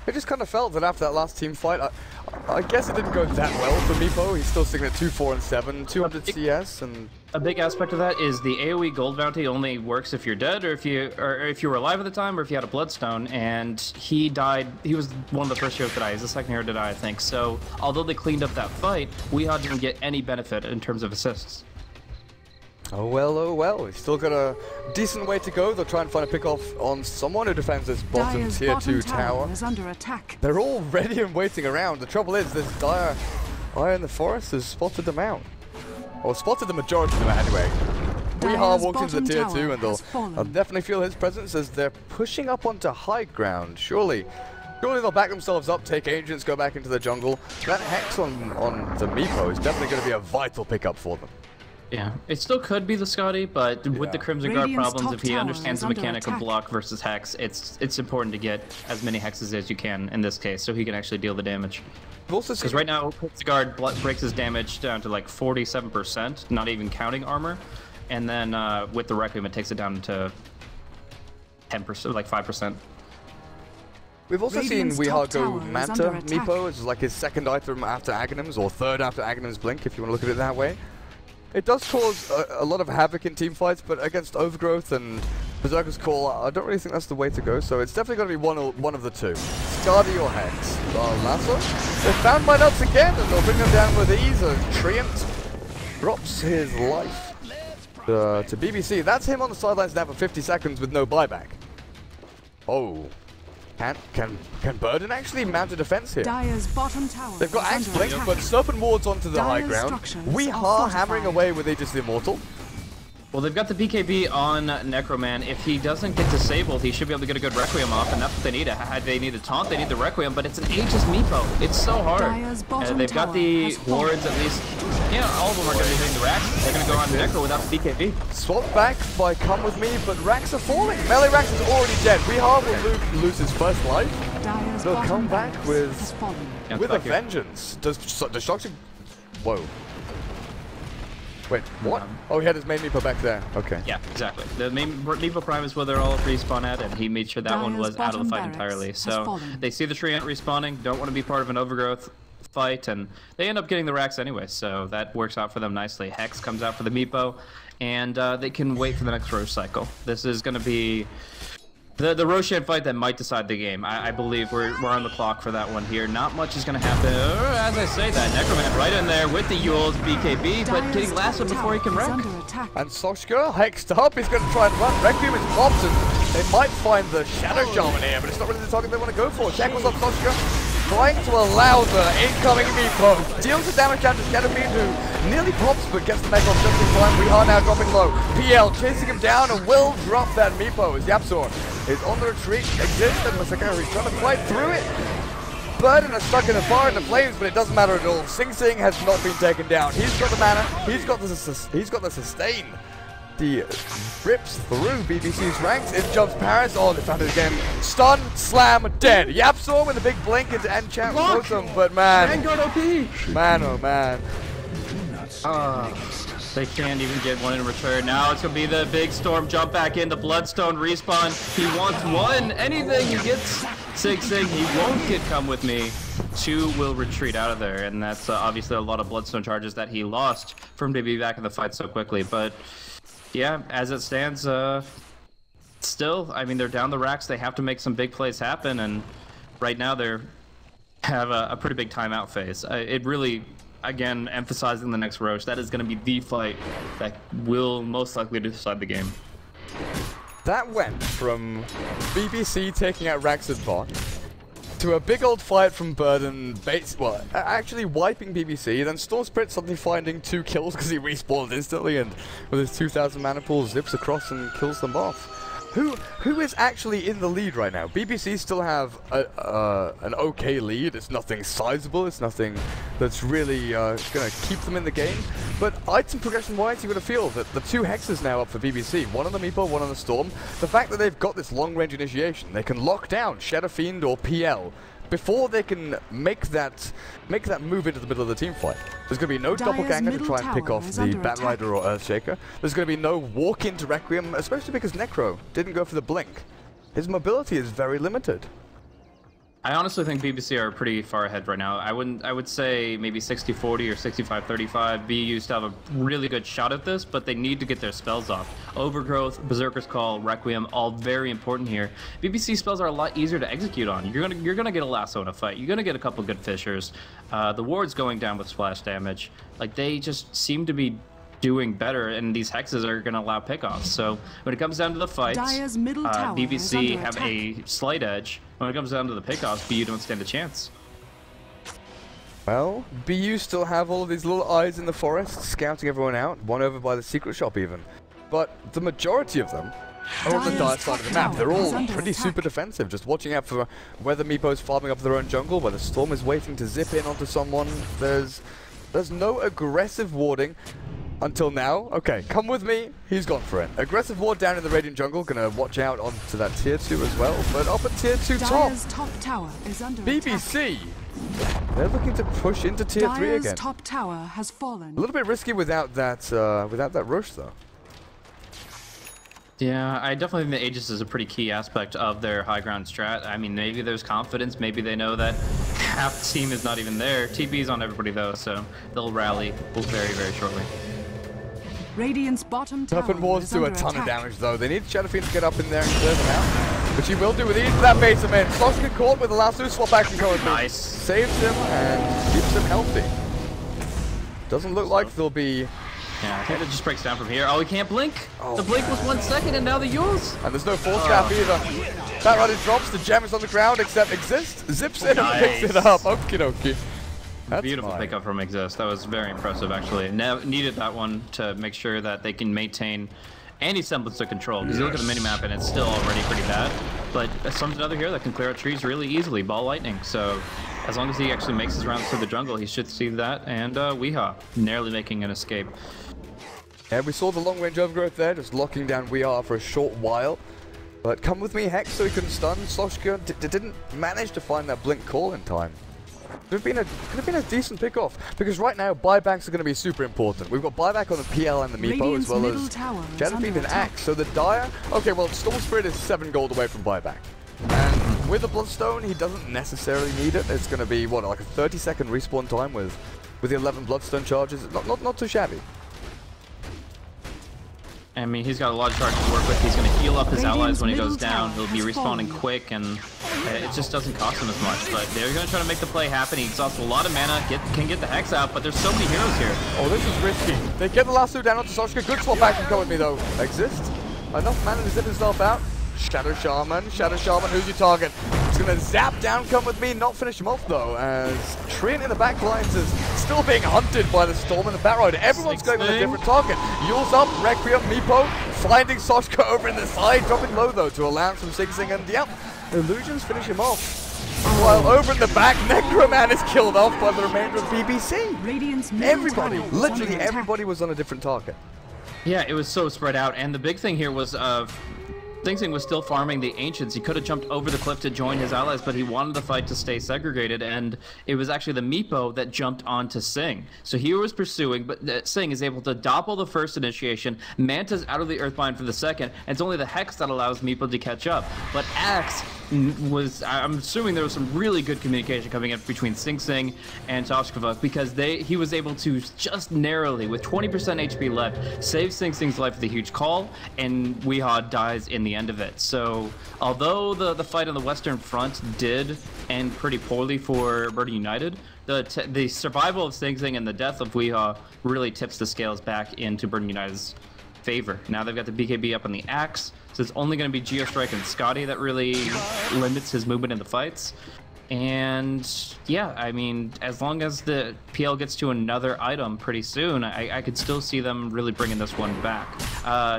I just kind of felt that after that last team fight, I guess it didn't go that well for Meepo. He's still sitting at 2, 4, and 7, 200 CS, and a big aspect of that is the AoE gold bounty only works if you're dead, or if you were alive at the time, or if you had a bloodstone. And he died. He was one of the first heroes to die. He's the second hero to die, I think. So although they cleaned up that fight, Weehaw didn't get any benefit in terms of assists. Oh well. He's still got a decent way to go. They'll try and find a pick-off on someone who defends this bottom tier 2 tower. Is under attack. They're all ready and waiting around. The trouble is, this Dire in the forest has spotted them out. Or spotted the majority of them out anyway. Weehaw walks into the tier 2, and they'll definitely feel his presence as they're pushing up onto high ground. Surely they'll back themselves up, take Ancients, go back into the jungle. That Hex on the Meepo is definitely going to be a vital pickup for them. Yeah, it still could be the Scotty, but with the Crimson Guard problems, if he understands the mechanic of block versus Hex, it's important to get as many Hexes as you can in this case, so he can actually deal the damage. Because right now, Crimson Guard breaks his damage down to like 47%, not even counting armor, and then with the Requiem, it takes it down to 10%, like 5%. We've also seen Weehaw go Manta Meepo, which is like his second item after Aghanim's, or third after Aghanim's Blink, if you want to look at it that way. It does cause a lot of havoc in team fights, but against Overgrowth and Berserker's Call, I don't really think that's the way to go, so it's definitely going to be one of the two. Skadi or Hex. Lasso. They're found by nuts again, and they'll bring them down with ease as Treant drops his life to BBC. That's him on the sidelines now for 50 seconds with no buyback. Oh. Can Burden actually mount a defense here? Dire's bottom tower. They've got Axe Blink, but Serpent wards onto the high ground. We are hammering away with Aegis the Immortal. Well, they've got the BKB on Necroman. If he doesn't get disabled, he should be able to get a good Requiem off, and that's what they need. They need a taunt, they need the Requiem, but it's an Aegis Meepo. It's so hard. They've got the wards at least. Yeah, all of them are going to be hitting the racks. They're going to go on Necro without the BKB. Swapped back by Come With Me, but racks are falling. Melee racks is already dead. Rehar will lose his first life. They'll come back with a vengeance. Does Shoxy... Whoa. Wait, what? Oh, he had his main Meepo back there. Okay. Yeah, exactly. The main Meepo Prime is where they're all respawn at, and he made sure that one was out of the fight entirely. So they see the Treant respawning, don't want to be part of an Overgrowth fight, and they end up getting the racks anyway, so that works out for them nicely. Hex comes out for the Meepo, and they can wait for the next Roche cycle. This is going to be the Roshan fight that might decide the game. I believe we're on the clock for that one here. Not much is going to happen. As I say that, Necroman right in there with the Yule's BKB, but getting lasted before he can wreck. And Soshka hexed up. He's going to try and run. Requiem is popped, and they might find the Shadow Shaman here, but it's not really the target they want to go for. Shackles up Soshka, trying to allow the incoming Meepo. Deals the damage down to Shadowfiend, who nearly pops, but gets the mech off just in time. We are now dropping low. PL chasing him down and will drop that Meepo as Yapzor is on the retreat. Exists, and Masakari is trying to fight through it. Burden is stuck in the fire and the flames, but it doesn't matter at all. Sing Sing has not been taken down. He's got the mana. He's got the sustain. He rips through BBC's ranks. In jumps Paris. Oh, they found it again. Stun, slam, dead. Yapzor with a big blink into Enchant Totem, but man, man, oh man. They can't even get one in return. Now it's going to be the big storm jump back in, the Bloodstone respawn. He wants one, anything he gets. Sing Sing, he won't get Come With Me. Two will retreat out of there, and that's obviously a lot of Bloodstone charges that he lost from to be back in the fight so quickly. But yeah, as it stands, still, I mean, they're down the racks. They have to make some big plays happen, and right now they're have a pretty big timeout phase. It really... Again, emphasizing the next Roche, that is going to be the fight that will most likely decide the game. That went from BBC taking out Rax at bot to a big old fight from Burden, actually wiping BBC, then Storm Spirit suddenly finding 2 kills because he respawned instantly and with his 2000 mana pool zips across and kills them off. Who is actually in the lead right now? BBC still have an okay lead. It's nothing sizable. It's nothing that's really going to keep them in the game. But item progression-wise, you're going to feel that the 2 hexes now up for BBC. One on the Meepo, one on the Storm. The fact that they've got this long-range initiation, they can lock down Shadowfiend or PL before they can make that move into the middle of the team fight. There's going to be no doppelganger to try and pick off the Batrider or Earthshaker. There's going to be no walk into Requiem, especially because Necro didn't go for the blink. His mobility is very limited. I honestly think BBC are pretty far ahead right now. I would say maybe 60-40 or 65-35. BU used to have a really good shot at this, but they need to get their spells off. Overgrowth, Berserker's Call, Requiem, all very important here. BBC spells are a lot easier to execute on. You're gonna get a lasso in a fight. You're gonna get a couple good fishers. The ward's going down with splash damage. Like, they just seem to be doing better, and these hexes are going to allow pickoffs. So when it comes down to the fights, BBC have a slight edge. When it comes down to the pickoffs, BU don't stand a chance. Well, BU still have all of these little eyes in the forest, scouting everyone out, one over by the secret shop even. But the majority of them are on the Dire side of the map. They're all pretty super defensive, just watching out for whether Meepo's farming up their own jungle, whether Storm is waiting to zip in onto someone. There's no aggressive warding. Until now. Okay, Come With Me. He's gone for it. Aggressive ward down in the Radiant jungle. Gonna watch out onto that tier 2 as well. But up at tier 2 top. Tower is under BBC. They're looking to push into tier 3 again. Top tower has fallen. A little bit risky without that rush though. Yeah, I definitely think the Aegis is a pretty key aspect of their high ground strat. I mean, maybe there's confidence, maybe they know that half the team is not even there. TP's on everybody though, so they'll rally very, very shortly. Radiant's bottom tower Weapon wards is do a under ton of attack. damage though. They need Shadow Fiend to get up in there and clear them out. But she will do with ease. That baits him in. Sloshka caught with the last two swap action currently. Nice. Saves him and keeps him healthy. Doesn't look like there'll be... Yeah, I think it just breaks down from here. Oh, he can't blink. Oh, The blink was 1 second, and now the Yules. And there's no force trap either. Batrider drops, the gem is on the ground, except Exist zips in and picks it up. Okie dokie. That's Beautiful fine. pickup from Exist. That was very impressive, actually. Needed that one to make sure that they can maintain any semblance of control. Because you look at the minimap and it's still already pretty bad. But something another here that can clear out trees really easily. Ball lightning. So as long as he actually makes his rounds through the jungle, he should see that. And Weehaw narrowly making an escape. Yeah, we saw the long range overgrowth there, just locking down Weehaw for a short while. But come with me, Hex, so he can stun. Sloshka didn't manage to find that blink call in time. Could have been a decent pickoff, because right now buybacks are going to be super important. We've got buyback on the PL and the Meepo, Radiant's as well middle as tower is Shadow under Fiend and attack. Axe. So the Dire, okay, well, Storm Spirit is 7 gold away from buyback. And with the Bloodstone, he doesn't necessarily need it. It's going to be, what, like a 30-second respawn time with the 11 Bloodstone charges. Not too shabby. I mean, he's got a lot of charges to work with. He's going to heal up his Radiant's allies when he goes middle down. tower He'll be has respawning fallen. quick, and it just doesn't cost him as much. But they're going to try to make the play happen. He exhausts a lot of mana, can get the Hex out, but there's so many heroes here. Oh, this is risky. They get the last two down onto Sloshka. Good swap back and go with me, though. Exist. Enough mana to zip himself out. Shadow Shaman, who's your target? He's gonna zap down, come with me, not finish him off though, as Treant in the back lines is still being hunted by the Storm and the Batrider. Everyone's going with a different target. Yule's up, Requiem, Meepo, finding Sloshka over in the side, dropping low though to allow some Sing Sing, and yep, Illusions finish him off. While over in the back, Necroman is killed off by the remainder of BBC. Radiant's middle Everybody, tower is literally under attack. everybody was on a different target. Yeah, it was so spread out, and the big thing here was Sing Sing was still farming the Ancients. He could have jumped over the cliff to join his allies, but he wanted the fight to stay segregated, and it was actually the Meepo that jumped onto Sing. So he was pursuing, but Sing is able to doppel the first initiation, Manta's out of the Earthbind for the second, and it's only the Hex that allows Meepo to catch up. But Axe was, I'm assuming there was some really good communication coming in between Sing Sing and Toshkova, because he was able to just narrowly, with 20% HP left, save Sing Sing's life with a huge call, and Weehaw dies in the end of it. So although the fight on the Western Front did end pretty poorly for Burden United, the survival of Sing Sing and the death of Weehaw really tips the scales back into Burden United's favor. Now they've got the BKB up on the Axe, so it's only going to be Geostrike and Scotty that really limits his movement in the fights. And yeah, I mean, as long as the PL gets to another item pretty soon, I could still see them really bringing this one back.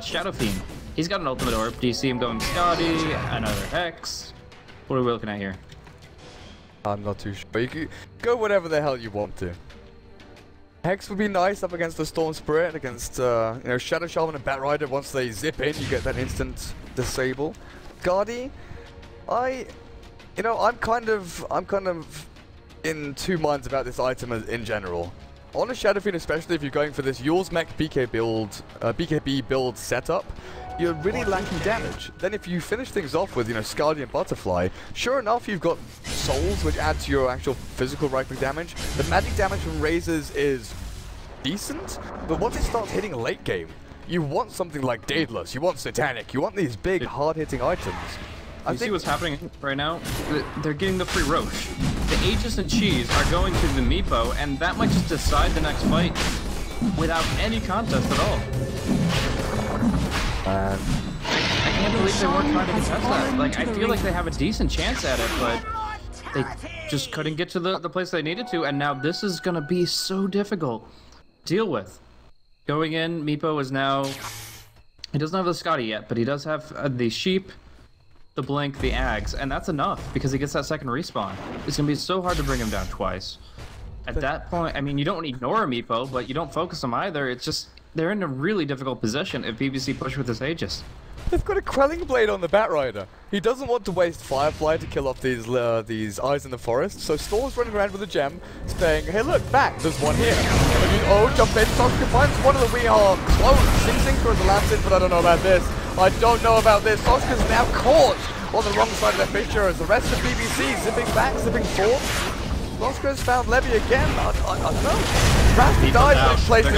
Shadow Fiend, he's got an ultimate orb. Do you see him going Scotty, another Hex? What are we looking at here? I'm not too sure. You can go whatever the hell you want to. Hex would be nice up against the Storm Spirit, against Shadow Shaman and Batrider. Once they zip in, you get that instant disable. Guardy, I'm kind of in two minds about this item in general. On a Shadow Fiend, especially if you're going for this Yule's Mech BKB build setup, you're really lacking damage. Then if you finish things off with, Skadi and Butterfly, sure enough, you've got Souls, which add to your actual physical right-click damage. The magic damage from Razors is decent, but once it starts hitting late game, you want something like Daedalus, you want Satanic, you want these big, hard-hitting items. You see what's happening right now? They're getting the free Roche. The Aegis and Cheese are going to the Meepo, and that might just decide the next fight without any contest at all. I can't believe they weren't trying to contest that. Like, I feel like they have a decent chance at it, but they just couldn't get to the place they needed to, and now this is going to be so difficult to deal with. Going in, Meepo is now... He doesn't have the Scotty yet, but he does have the Sheep, the Blink, the Ags, and that's enough because he gets that second respawn. It's going to be so hard to bring him down twice. At that point, I mean, you don't ignore a Meepo, but you don't focus them either. It's just, they're in a really difficult position if BBC push with this Aegis. They've got a Quelling Blade on the Batrider. He doesn't want to waste Firefly to kill off these eyes in the forest, so Storm's running around with a gem, saying, hey look, back, there's one here. Jump in, Toshka finds one of the Weehaw clones. Sing Sing throws the lance in, but I don't know about this. I don't know about this. Toshka's now caught on the wrong side of that picture as the rest of BBC zipping back, zipping forth. Roscoe's found Levy again. I don't know. Rasta dies, but he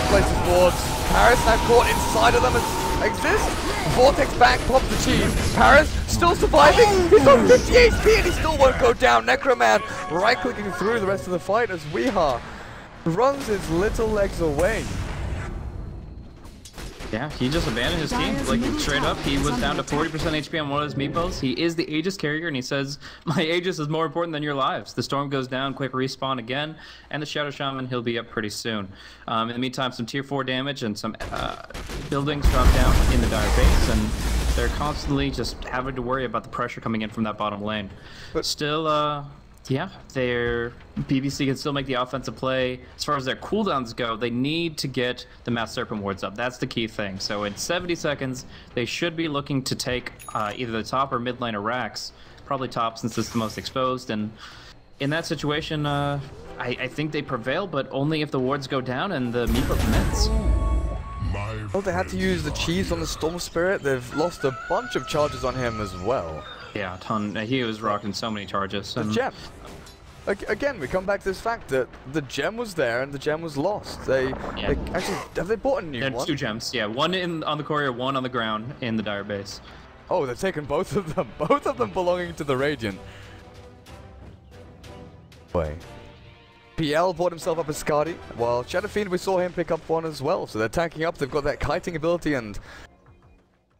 places, wards. Paris now caught inside of them as exists. Vortex back, pops the cheese. Paris still surviving. He's on 50 HP and he still won't go down. Necroman right-clicking through the rest of the fight as Weehaw runs his little legs away. Yeah, he just abandoned his team. Like, straight up, he was down to 40% HP on one of his meepos. He is the Aegis carrier, and he says, my Aegis is more important than your lives. The Storm goes down, quick respawn again, and the Shadow Shaman, he'll be up pretty soon. In the meantime, some tier 4 damage and some buildings drop down in the Dire base, and they're constantly just having to worry about the pressure coming in from that bottom lane. But still, yeah, BBC can still make the offensive play. As far as their cooldowns go, they need to get the Mass Serpent wards up. That's the key thing. So in 70 seconds, they should be looking to take either the top or mid lane of Rax. Probably top since it's the most exposed. And in that situation, I think they prevail, but only if the wards go down and the Meepo commits. Well, they had to use the cheese on the Storm Spirit. They've lost a bunch of charges on him as well. Yeah, a ton. He was rocking so many charges. The gem. Again, we come back to this fact that the gem was there and the gem was lost. They actually, have they bought a new one? 2 gems, yeah. One on the courier, one on the ground in the Dire base. Oh, they've taken both of them. Both of them belonging to the Radiant. Wait. PL bought himself up a Skadi, while Shadow Fiend, we saw him pick up one as well. So they're tanking up, they've got that kiting ability, and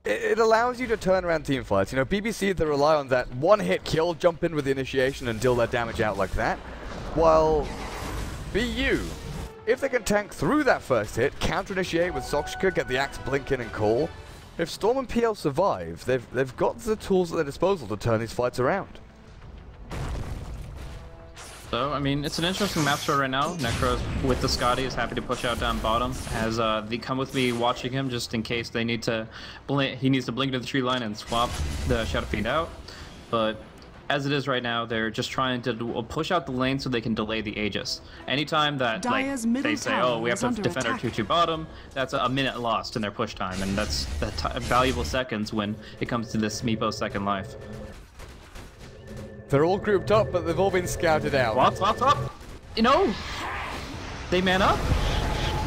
it allows you to turn around team fights. You know, BBC, they rely on that one-hit kill, jump in with the initiation and deal that damage out like that. While BU, if they can tank through that first hit, counter-initiate with Soxka, get the axe blink in and call, if Storm and PL survive, they've got the tools at their disposal to turn these fights around. So, I mean, it's an interesting map start right now. Necros with the Skadi is happy to push out down bottom. Has the Come With Me watching him just in case they need to blink. He needs to blink into the tree line and swap the Shadow Fiend out. But as it is right now, they're just trying to push out the lane so they can delay the Aegis. Anytime that they say, oh, we have to defend our 2-2 bottom, that's a minute lost in their push time. And that's valuable seconds when it comes to this Meepo second life. They're all grouped up, but they've all been scouted out. What? You know, they man up.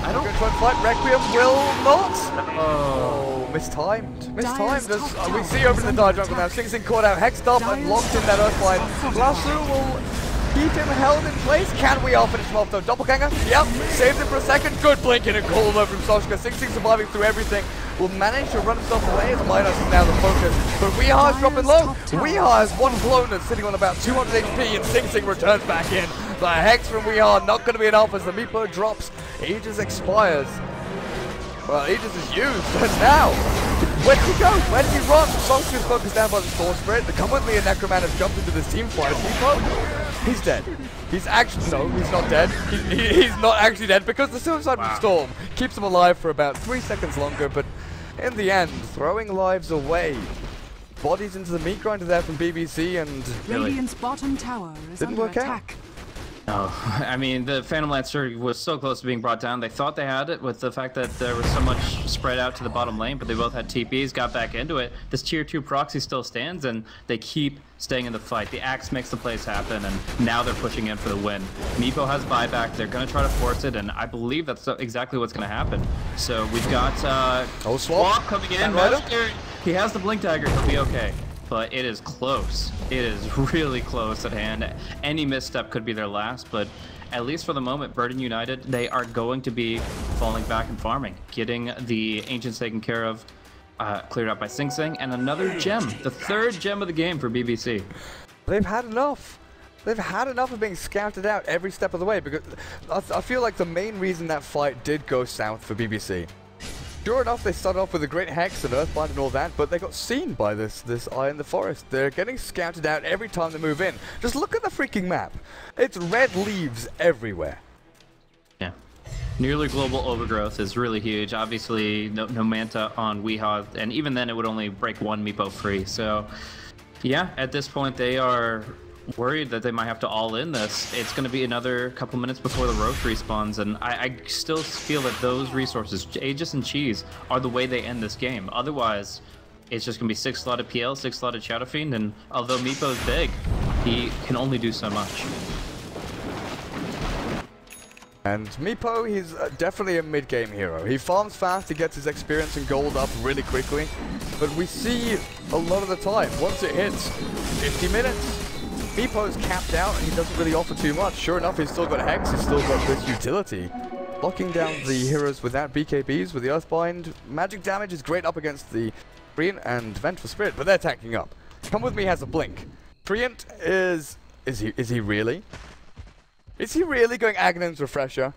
I don't. Good fight. Requiem will not. Oh, mistimed. As we see over in the Dire jungle now. Sing Sing caught out, hexed up and locked in that Earthline. Lasso will keep him held in place. Can we all finish him off though? Doppelganger? Yep. Saved him for a second. Good blinking and call over from Soshka. Sing Sing surviving through everything. Will manage to run himself away as Midas is now the focus. But Weehaw is dropping low. Weehaw has one Clone sitting on about 200 HP and Sing Sing returns back in. The Hex from Weehaw not going to be enough as the Meepo drops. Aegis expires. Well, Aegis is used, and now, where did he go? Where did he run? Soul's is focused down by the Storm Spirit. The Come With Me and Necroman have jumped into this team fight. Meepo, he's dead. He's actually, no, he's not dead. He's not actually dead because the Suicide Storm keeps him alive for about 3 seconds longer, but in the end, throwing lives away. Bodies into the meat grinder there from BBC and Radiant's bottom tower is under attack. No, I mean, the Phantom Lancer was so close to being brought down. They thought they had it with the fact that there was so much spread out to the bottom lane, but they both had TPs, got back into it. This tier 2 proxy still stands, and they keep staying in the fight. The Axe makes the plays happen, and now they're pushing in for the win. Meepo has buyback. They're going to try to force it, and I believe that's exactly what's going to happen. So we've got Swap coming in. He has the Blink Dagger. He'll be okay. But it is close. It is really close at hand. Any misstep could be their last, but at least for the moment, Burden United, they are going to be falling back and farming, getting the Ancients taken care of, cleared out by Sing Sing, and another gem, the 3rd gem of the game for BBC. They've had enough. They've had enough of being scouted out every step of the way, because I feel like the main reason that fight did go south for BBC. Sure enough, they started off with a great Hex and Earthbind and all that, but they got seen by this Eye in the Forest. They're getting scouted out every time they move in. Just look at the freaking map. It's red leaves everywhere. Yeah. Nearly global overgrowth is really huge. Obviously, no Manta on Weehaw, and even then it would only break 1 Meepo free. So, yeah, at this point they are worried that they might have to all in this. It's going to be another couple minutes before the Roche respawns, and I still feel that those resources, Aegis and Cheese, are the way they end this game. Otherwise, it's just going to be 6 slotted PL, 6 slotted Shadow Fiend, and although Meepo's big, he can only do so much. And Meepo, he's definitely a mid-game hero. He farms fast, he gets his experience and gold up really quickly. But we see a lot of the time, once it hits 50 minutes, Meepo's capped out and he doesn't really offer too much. Sure enough, he's still got Hex, he's still got this utility. Locking down the heroes without BKBs, with the Earthbind. Magic damage is great up against the Treant and Vengeful Spirit, but they're tanking up. Come With Me has a blink. Treant is he really? Is he really going Aghanims Refresher?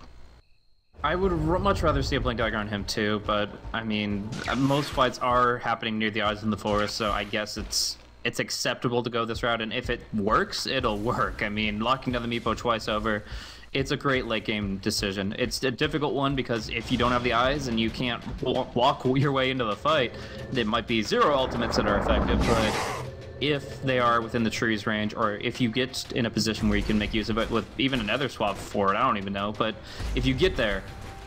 I would much rather see a Blink Dagger on him too, but I mean, most fights are happening near the Eyes in the Forest, so I guess it's acceptable to go this route, and if it works, it'll work. I mean, locking down the Meepo twice over, it's a great late game decision. It's a difficult one because if you don't have the eyes and you can't walk your way into the fight, there might be 0 ultimates that are effective, but if they are within the tree's range, or if you get in a position where you can make use of it with even another swap for it, I don't even know, but if you get there,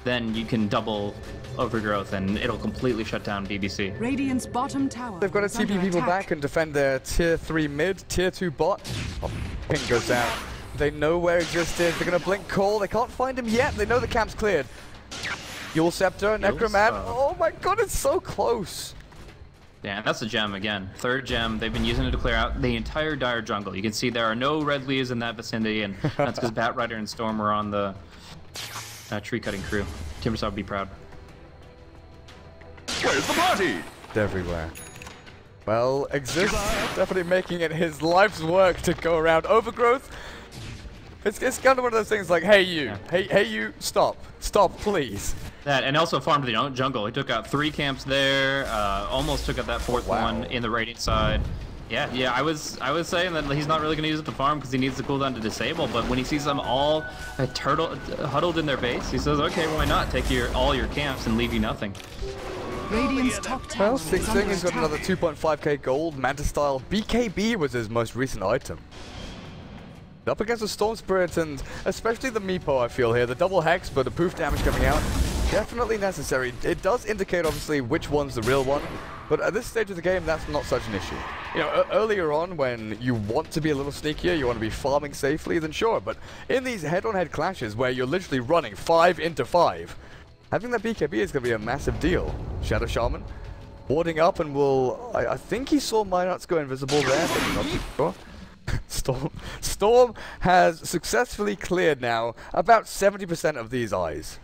then you can double Overgrowth and it'll completely shut down BBC. Radiant's bottom tower. They've got to TP people back and defend their tier 3 mid, tier 2 bot. Oh, ping goes down. They know where Exist is. They're going to blink call. They can't find him yet. They know the camp's cleared. Yule Scepter, Necroman. Oh my god, it's so close. Yeah, that's a gem again. 3rd gem. They've been using it to clear out the entire Dire jungle. You can see there are no red leaves in that vicinity, and that's because Batrider and Storm were on the tree cutting crew. Timbersaw would be proud. Where's the party? It's everywhere. Well, Exist definitely making it his life's work to go around Overgrowth. It's kind of one of those things like, hey you, yeah. hey you, stop, please. That, and also farmed the jungle. He took out 3 camps there, almost took out that 4th one in the Radiant side. Yeah, I was saying that he's not really going to use it to farm because he needs the cooldown to disable, but when he sees them all huddled in their base, he says, okay, why not take all your camps and leave you nothing. Radiant's top tower. Well, Sing Sing has got another 2.5k gold. Manta Style BKB was his most recent item. Up against the Storm Spirit and especially the Meepo, I feel here. The double Hex, but the poof damage coming out, definitely necessary. It does indicate, obviously, which one's the real one, but at this stage of the game, that's not such an issue. You know, earlier on, when you want to be a little sneakier, you want to be farming safely, then sure, but in these head-on-head clashes where you're literally running 5 into 5, having that BKB is going to be a massive deal. Shadow Shaman, warding up and will... I think he saw Minots go invisible there, but I'm not too sure. Storm has successfully cleared now about 70% of these eyes.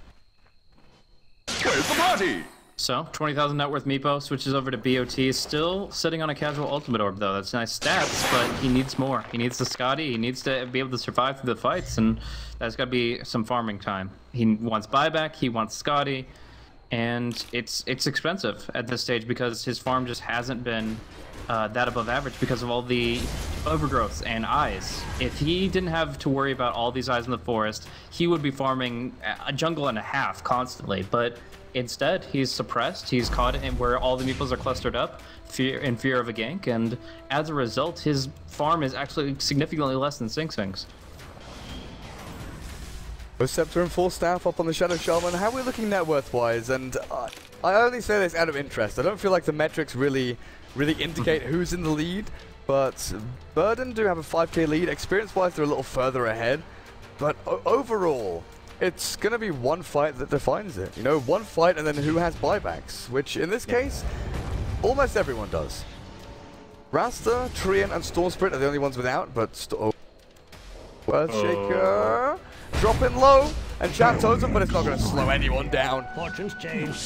Where's the party? So, 20,000 net worth Meepo switches over to BOT. Still sitting on a casual ultimate orb, though. That's nice stats, but he needs more. He needs the Scotty. He needs to be able to survive through the fights, and that's got to be some farming time. He wants buyback. He wants Scotty, and it's expensive at this stage because his farm just hasn't been that above average because of all the overgrowths and eyes. If he didn't have to worry about all these eyes in the forest, he would be farming a jungle and a half constantly, but instead he's suppressed. He's caught in where all the meeples are clustered up in fear of a gank, and as a result his farm is actually significantly less than Sing Sing's. Scepter and full staff up on the Shadow Shaman. How are we looking net worth wise? And I only say this out of interest. I don't feel like the metrics really indicate who's in the lead, but Burden do have a 5k lead. Experience-wise, they're a little further ahead, but overall, it's going to be one fight that defines it. You know, one fight and then who has buybacks, which in this case, almost everyone does. Rasta, Treant, and Storm Spirit are the only ones without, but Earthshaker, dropping low, and Chat Totem, but it's not going to slow anyone down. Fortune's change.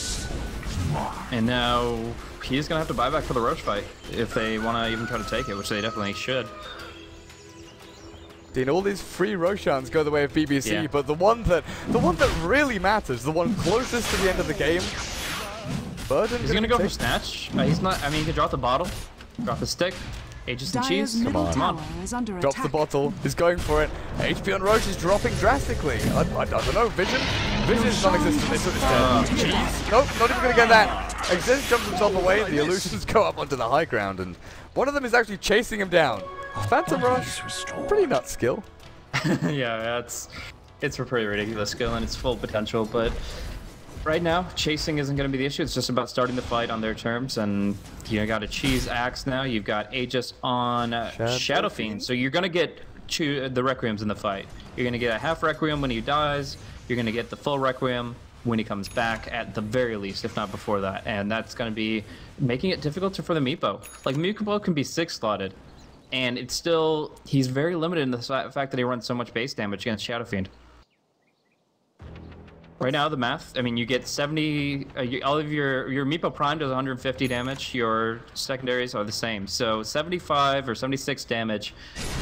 And now he's going to have to buy back for the Roche fight if they want to even try to take it, which they definitely should. Dean, all these free Roshans go the way of BBC, but the one that really matters, the one closest to the end of the game, Burden. He's going to go for Snatch. He's not, I mean, he can drop the bottle, drop the stick. Aegis and Cheese, come on. Drops the bottle, he's going for it. HP on Roche is dropping drastically. I don't know, Vision? Vision is non-existent, it's dead. Cheese? Nope, not even gonna get that. Exist jumps himself away, the illusions go up onto the high ground, and one of them is actually chasing him down. Phantom Rush, pretty nuts skill. Yeah, it's a pretty ridiculous skill and its full potential, but right now, chasing isn't going to be the issue. It's just about starting the fight on their terms, and you got a Cheese Axe now. You've got Aegis on Shadow Fiend, so you're going to get the Requiems in the fight. You're going to get a half Requiem when he dies. you're going to get the full Requiem when he comes back at the very least, if not before that. And that's going to be making it difficult for the Meepo. Like, Meepo can be 6-slotted, and it's still, he's very limited in the fact that he runs so much base damage against Shadow Fiend. Right now, the math, I mean, you get 70, all of your Meepo Prime does 150 damage, your secondaries are the same. So 75 or 76 damage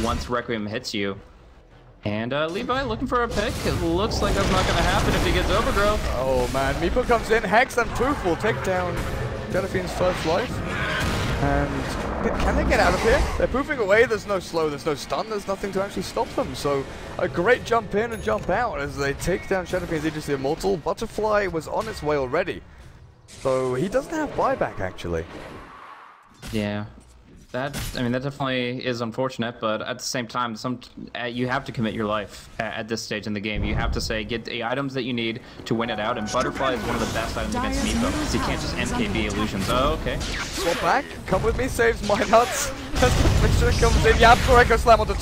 once Requiem hits you. And Levi looking for a pick. It looks like that's not going to happen if he gets Overgrowth. Oh man, Meepo comes in, Hex and Poof will take down Shadow Fiend's first life. And can they get out of here? They're poofing away, there's no slow, there's no stun, there's nothing to actually stop them. So a great jump in and jump out as they take down Shadow Fiend's Aegis the Immortal. Butterfly was on its way already. So he doesn't have buyback actually. Yeah. That definitely is unfortunate, but at the same time, you have to commit your life at this stage in the game. You have to say, get the items that you need to win it out, and Butterfly is one of the best items against Meepo, because you can't just MKB illusions. Oh, okay. Swap back, come with me, saves my nuts. Mixture comes in, Yapko Echo Slam onto 2.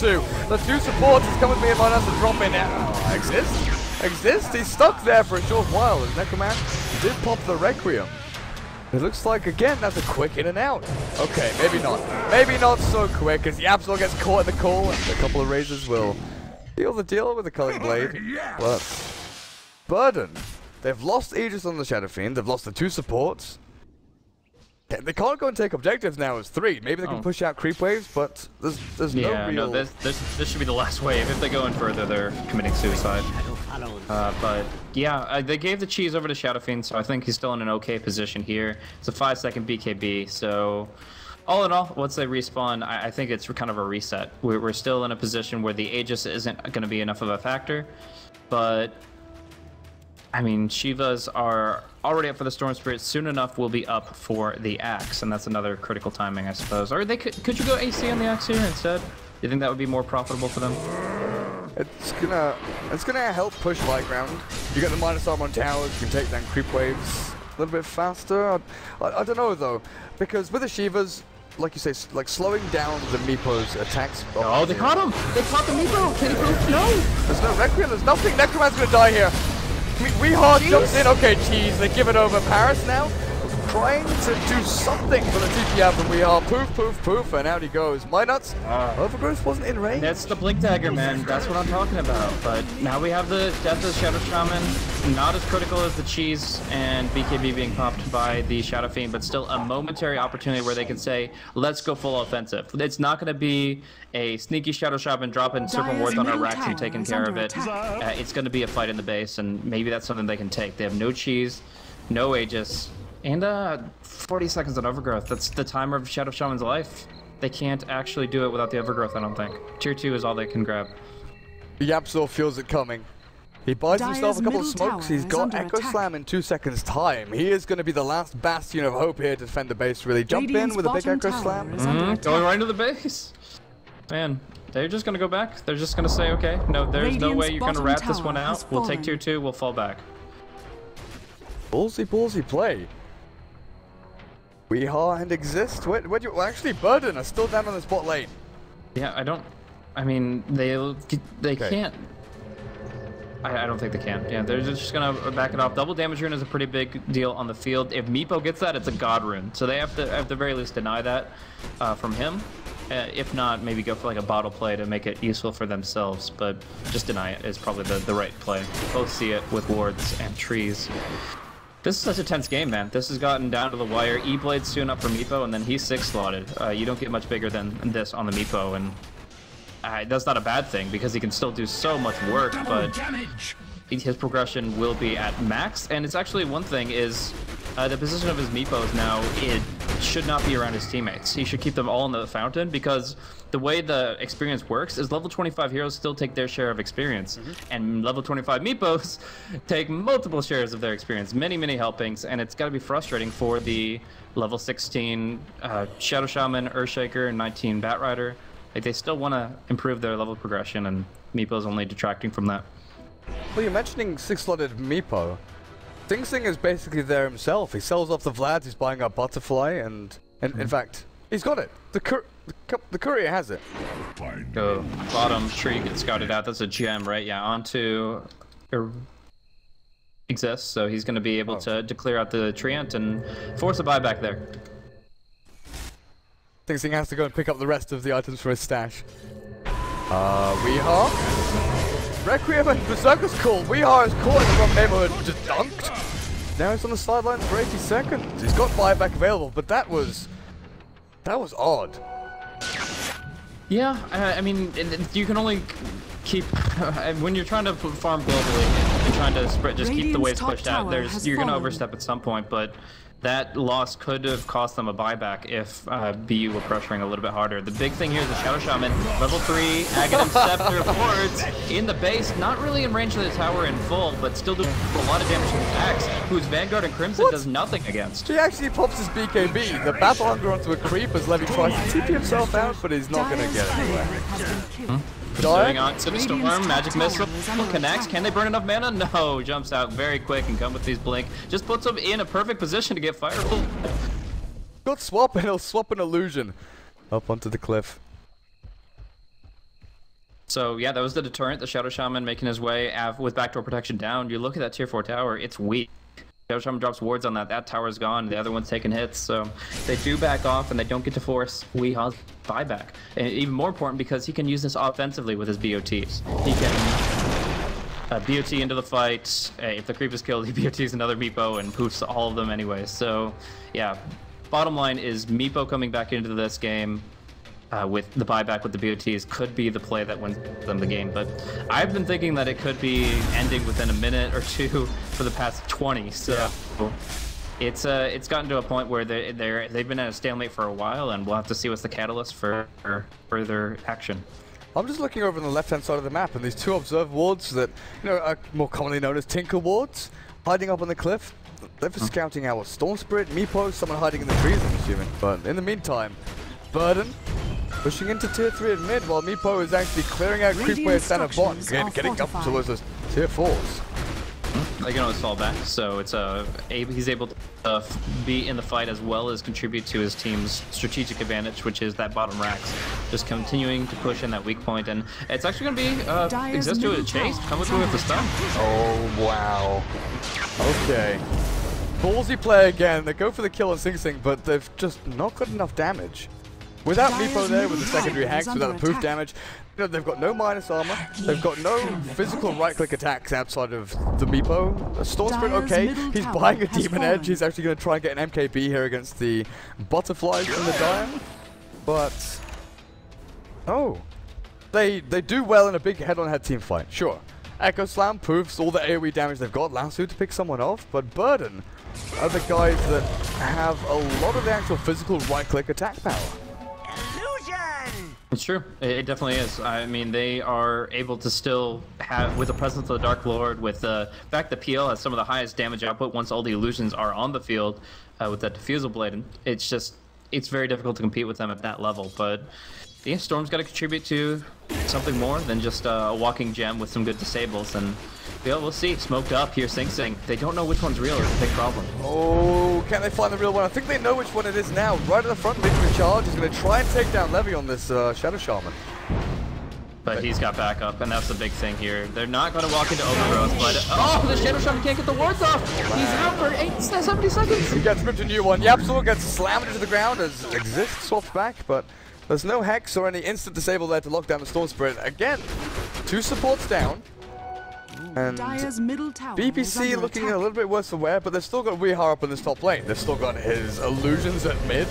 The 2 supports is come with me and my nuts to drop in. Exist? He's stuck there for a short while, as Necroman did pop the Requiem. It looks like, again, that's a quick in and out. Okay, maybe not. Maybe not so quick, as Yapsol gets caught in the call, and a couple of razors will deal the deal with the Culling Blade. But Burden, they've lost Aegis on the Shadow Fiend, they've lost the 2 supports. They can't go and take objectives now as 3. Maybe they can push out creep waves, but there's no real... no, this should be the last wave. If they go in further, they're committing suicide. But yeah, they gave the cheese over to Shadow Fiend, so I think he's still in an okay position here. It's a 5-second BKB, so all in all, once they respawn, I think it's kind of a reset. We're still in a position where the Aegis isn't going to be enough of a factor, but I mean, Shivas are already up for the Storm Spirit. Soon enough, we'll be up for the Axe, and that's another critical timing, I suppose. Or they could you go AC on the Axe here instead? Do you think that would be more profitable for them? It's gonna help push high ground. You get the minus armor on towers, you can take down creep waves a little bit faster. I don't know though, because with the Shivas, like you say, like slowing down the Meepo's attacks. Oh, they caught him! They caught the Meepo! Can he prove? No! There's no Requiem, there's nothing. Necroman's gonna die here. Weehard jumps in. Okay, cheese. They give it over. Paris now trying to do something for the TPR from Weehard. Poof, and out he goes. My nuts. Overgrowth wasn't in range. That's the Blink Dagger, man. That's what I'm talking about. But now we have the Death of the Shadow Shaman. Not as critical as the cheese and BKB being popped by the Shadow Fiend, but still a momentary opportunity where they can say, let's go full offensive. It's not going to be a sneaky Shadow Shaman dropping Serpent Wards on our racks and taking care of it. It's going to be a fight in the base, and maybe that's something they can take. They have no cheese, no Aegis, and 40 seconds on Overgrowth. That's the timer of Shadow Shaman's life. They can't actually do it without the Overgrowth, I don't think. Tier 2 is all they can grab. Yapsor feels it coming. He buys himself a couple of smokes. He's got Echo Slam in 2 seconds time. He is going to be the last bastion of hope here to defend the base, really. Jump in with a big Echo Slam. Going right into the base. Man, they're just going to go back. They're just going to say, okay, no, there's no way you're going to rat this one out. We'll take tier 2, we'll fall back. Ballsy play. Weehar and Exist. Where do you actually? Burden are still down on the spot lane. Yeah, I mean, they can't. I don't think they can. Yeah, they're just gonna back it off. Double damage rune is a pretty big deal on the field. If Meepo gets that, it's a god rune. So they have to, at the very least, deny that from him. If not, maybe go for like a bottle play to make it useful for themselves. But just deny it is probably the right play. Both see it with wards and trees. This is such a tense game, man. This has gotten down to the wire. E-Blade's soon up for Meepo, and then he's 6-slotted. You don't get much bigger than this on the Meepo, and that's not a bad thing, because he can still do so much work, but his progression will be at max. And it's actually one thing is the position of his Meepos now, it should not be around his teammates. He should keep them all in the fountain, because the way the experience works is level 25 heroes still take their share of experience, and level 25 Meepos take multiple shares of their experience, many helpings, and it's got to be frustrating for the level 16 Shadow Shaman, Earthshaker, and 19 Batrider. Like, they still want to improve their level progression, and Meepo's only detracting from that. Well, you're mentioning 6-slotted Meepo. Sing Sing is basically there himself. He sells off the Vlad, he's buying up Butterfly, and in fact, he's got it. The courier has it. Go bottom tree gets scouted out. That's a gem, right? Yeah, onto exists, so he's going to be able to clear out the Treant and force a buyback there. Thinks he has to go and pick up the rest of the items from his stash. Weehar. Requiem and Berserker's call. Weehar is caught in the wrong neighborhood, just dunked. Now he's on the sidelines for 80 seconds. He's got buyback available, but that was odd. Yeah, I mean, you can only keep when you're trying to farm globally and trying to spread, just keep the waves pushed out. You're going to overstep at some point, but that loss could have cost them a buyback if BU were pressuring a little bit harder. The big thing here is the Shadow Shaman, level 3, Aghanim Scepter forwards in the base, not really in range of the tower in full, but still doing a lot of damage to the axe, whose Vanguard and Crimson does nothing against. He actually pops his BKB. The Battle Hunger onto a creep as Levy tries to TP himself out, but he's not going to get anywhere. Going on to the storm, magic missile connects. Can they burn enough mana? No, jumps out very quick and come with these blink. Just puts him in a perfect position to get fireful. Got swap and he'll swap an illusion up onto the cliff. So yeah, that was the deterrent. The Shadow Shaman making his way with backdoor protection down. You look at that tier 4 tower, it's weak. Shadow Shaman drops wards on that. That tower's gone. The other one's taking hits. So they do back off and they don't get to force Weeha's buyback. And even more important because he can use this offensively with his BOTs. He can BOT into the fight. If the creep is killed, he BOTs another Meepo and poofs all of them anyway. So yeah, bottom line is Meepo coming back into this game with the buyback with the BOTs could be the play that wins them the game. But I've been thinking that it could be ending within a minute or two for the past 20. So yeah. It's gotten to a point where they've been at a stalemate for a while, and we'll have to see what's the catalyst for further action. I'm just looking over on the left-hand side of the map, and these two observe wards that are more commonly known as Tinker wards, hiding up on the cliff. They're for scouting out Storm Spirit, Meepo, someone hiding in the trees, I'm assuming. But in the meantime, Burden pushing into tier 3 and mid, while Meepo is actually clearing out creep waves down at bot, getting up towards those tier 4s. They can always fall back, so it's he's able to be in the fight as well as contribute to his team's strategic advantage, which is that bottom racks. Just continuing to push in that weak point, and it's actually going to be exist to a chase. Come through with the stun. Oh wow. Okay. Ballsy play again. They go for the kill on Sing Sing, but they've just not got enough damage. Without Meepo there, with the secondary hacks, without the poof damage, they've got no minus armor, they've got no physical right-click attacks outside of the Meepo. Storm Spirit, okay, he's buying a Demon Edge, he's actually going to try and get an MKB here against the Butterflies in the Dire, but... oh. They do well in a big head-on-head team fight, sure. Echo Slam poofs all the AoE damage they've got, Lasso to pick someone off, but Burden are the guys that have a lot of the actual physical right-click attack power. It's true. It definitely is. I mean, they are able to still have, with the presence of the Dark Lord, with the fact that PL has some of the highest damage output once all the illusions are on the field with that Diffusal Blade. And it's very difficult to compete with them at that level. But yeah, Storm's got to contribute to something more than just a walking gem with some good disables. And yeah, we'll see. Smoked up here, Sing Sing. They don't know which one's real. It's a big problem. Oh, can they find the real one? I think they know which one it is now. Right at the front, leading the charge. He's going to try and take down Levy on this Shadow Shaman. But he's got backup, and that's the big thing here. They're not going to walk into Overgrowth, but... oh, the Shadow Shaman can't get the wards off! He's out for 70 seconds! He gets ripped a new one. Yapsul gets slammed into the ground as Exist swaps back, but there's no Hex or any instant disable there to lock down the Storm Spirit. Again, 2 supports down. And BPC looking a little bit worse for wear, but they've still got Weehar up in this top lane. They've still got his illusions at mid.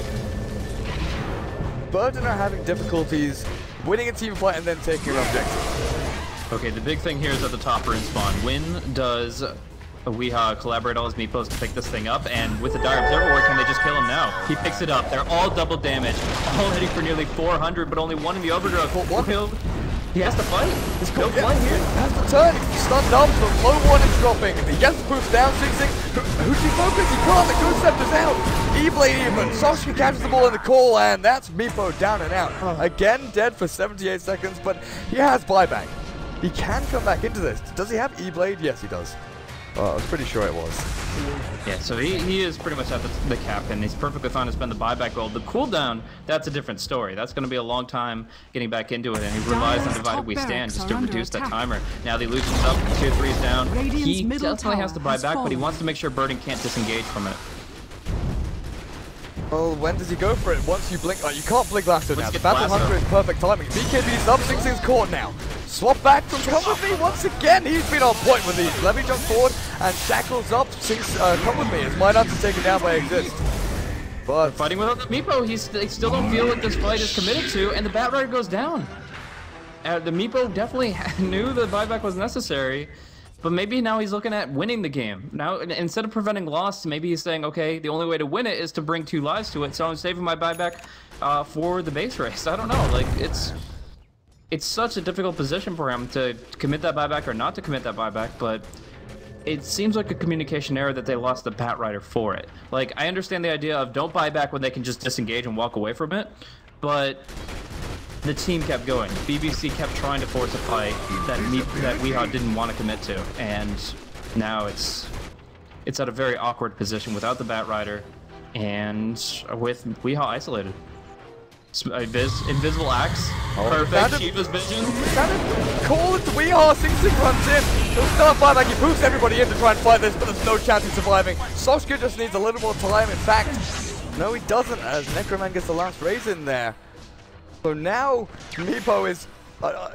Burden are having difficulties winning a team fight and then taking an objective. Okay, the big thing here is at the top in spawn. When does Weeha collaborate all his Meepos to pick this thing up? And with the Dire Observer Ward, can they just kill him now? He picks it up. They're all double damage, all hitting for nearly 400, but only one in the Overgrowth. What? He has to fight. He's got fight here. He has to turn. He's stunned up. The low one is dropping. If he gets the poof down, Sing Sing. Who's he focused? He can't. The Ghost Scepter's out. E-Blade even. Sasha catches the ball in the call, and that's Meepo down and out. Again, dead for 78 seconds, but he has buyback. He can come back into this. Does he have E-Blade? Yes, he does. Well, I was pretty sure it was. Yeah, so he is pretty much at the cap, and he's perfectly fine to spend the buyback gold. The cooldown, that's a different story. That's going to be a long time getting back into it, and he relies on Divided We Stand just to reduce that timer. Now the illusion's up, tier 3's down. He definitely has to buy back, but he wants to make sure Burden can't disengage from it. Well, when does he go for it? Once you blink, oh, you can't blink Lasso now. The Battle Lasso. Hunter is perfect timing. BKB's up, Sing Sing's caught now. Swap back from Come With Me once again. He's been on point with these. Levy jumps forward and shackles up. Sing's Come With Me. His might have to take it down by Exist. But fighting without the Meepo, they still don't feel like this fight is committed to, and the Bat Rider goes down. The Meepo definitely knew the buyback was necessary, but maybe now he's looking at winning the game. Now, instead of preventing loss, maybe he's saying, okay, the only way to win it is to bring 2 lives to it, so I'm saving my buyback for the base race. I don't know, like, it's such a difficult position for him to commit that buyback or not to commit that buyback, but it seems like a communication error that they lost the Bat Rider for it. Like, I understand the idea of don't buy back when they can just disengage and walk away from it, but the team kept going. BBC kept trying to force a fight that Weehaw didn't want to commit to, and now it's at a very awkward position without the Bat Rider and with Weehaw isolated. Invisible Axe, perfect. Shiva's Vision. Call it to Weehaw. Sing Sing runs in. He'll start buyback. He boosts everybody in to try and fight this, but there's no chance of surviving. Soshka just needs a little more time. In fact, no, he doesn't, as Necroman gets the last raise in there. So now Meepo is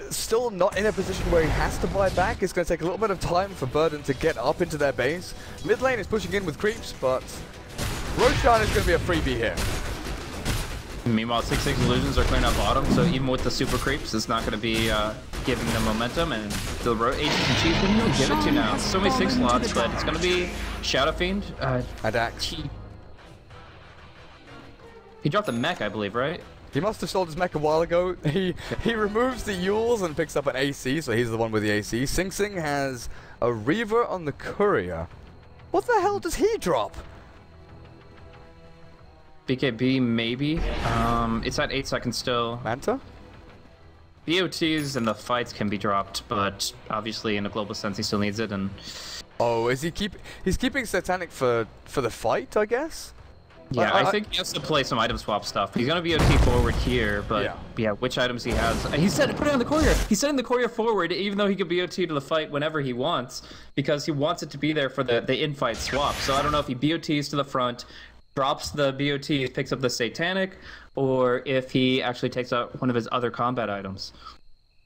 still not in a position where he has to buy back. It's going to take a little bit of time for Burden to get up into their base. Mid lane is pushing in with creeps, but Roshan is going to be a freebie here. Meanwhile, 6/6 illusions are clearing up bottom, so even with the super creeps, it's not going to be giving them momentum, and the Aegis and Chief can give it to now. So many 6 slots, but it's going to be Shadow Fiend. He dropped the mech, I believe, right? He must have sold his mech a while ago. He removes the Yules and picks up an AC, so he's the one with the AC. Sing Sing has a Reaver on the Courier. What the hell does he drop? BKB, maybe. It's at 8 seconds still. Manta? BOTs and the fights can be dropped, but obviously in a global sense he still needs it. And oh, is he's keeping Satanic for the fight, I guess? Yeah, I think he has to play some item swap stuff. He's gonna be OT forward here, but yeah, which items he has. He said put it on the courier. He's setting the courier forward, even though he could BOT to the fight whenever he wants, because he wants it to be there for the in-fight swap. So I don't know if he BOTs to the front, drops the BOT, picks up the Satanic, or if he actually takes out one of his other combat items.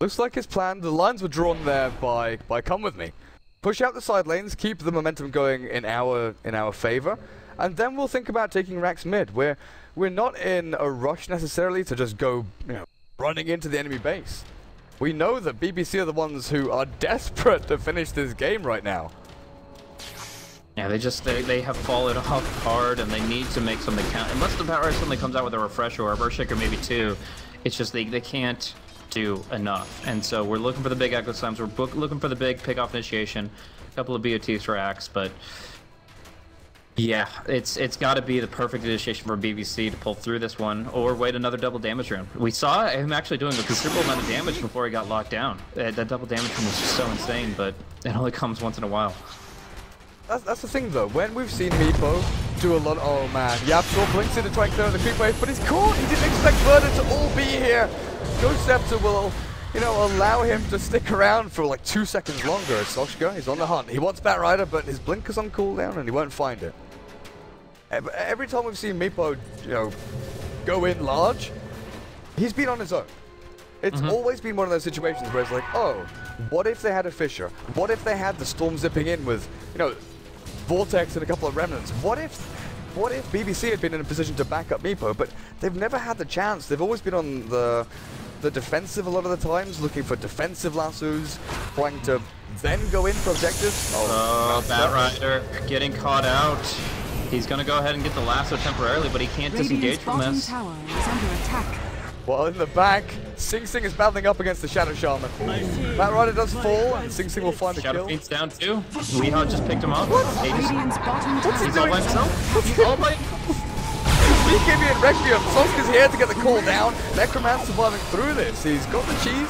Looks like his plan. The lines were drawn there by Come With Me. Push out the side lanes, keep the momentum going in our favor, and then we'll think about taking Rax mid. We're not in a rush necessarily to just go, running into the enemy base. We know that BBC are the ones who are desperate to finish this game right now. Yeah, they have fallen off hard, and they need to make something count. Unless the Bat Rider suddenly comes out with a refresher or a Burst Shaker, maybe 2, it's just they can't do enough. And so we're looking for the big Echo Slams, we're looking for the big pick-off initiation, a couple of BOTs for Axe, but yeah, it's got to be the perfect initiation for BBC to pull through this one, or wait another double damage round. We saw him actually doing a considerable amount of damage before he got locked down. That double damage round was just so insane, but it only comes once in a while. That's the thing though, when we've seen Meepo do a lot of, oh man, Yapsor blinks in to try and clear the creep wave, but he's caught. He didn't expect Burden to all be here. Ghost Scepter will, allow him to stick around for like 2 seconds longer. As Soshka, he's on the hunt. He wants Bat Rider, but his blink is on cooldown and he won't find it. Every time we've seen Meepo, go in large, he's been on his own. It's always been one of those situations where it's like, oh, what if they had a Fissure? What if they had the Storm zipping in with, Vortex and a couple of Remnants? What if BBC had been in a position to back up Meepo, but they've never had the chance. They've always been on the defensive a lot of the times, looking for defensive lassos, trying to then go in for objectives. Oh, Bat Rider getting caught out. He's gonna go ahead and get the lasso temporarily, but he can't disengage from this. Tower is under attack. Well, in the back, Sing Sing is battling up against the Shadow Shaman. Bat Rider does fall, and Sing Sing will find the kill. Shadow Fiend's down too. Weehaw just picked him up. Radiant's bottom tower. He's all by himself. He's all by BKB and Requiem. Soska's here to get the call down. Necroman's surviving through this. He's got the cheese,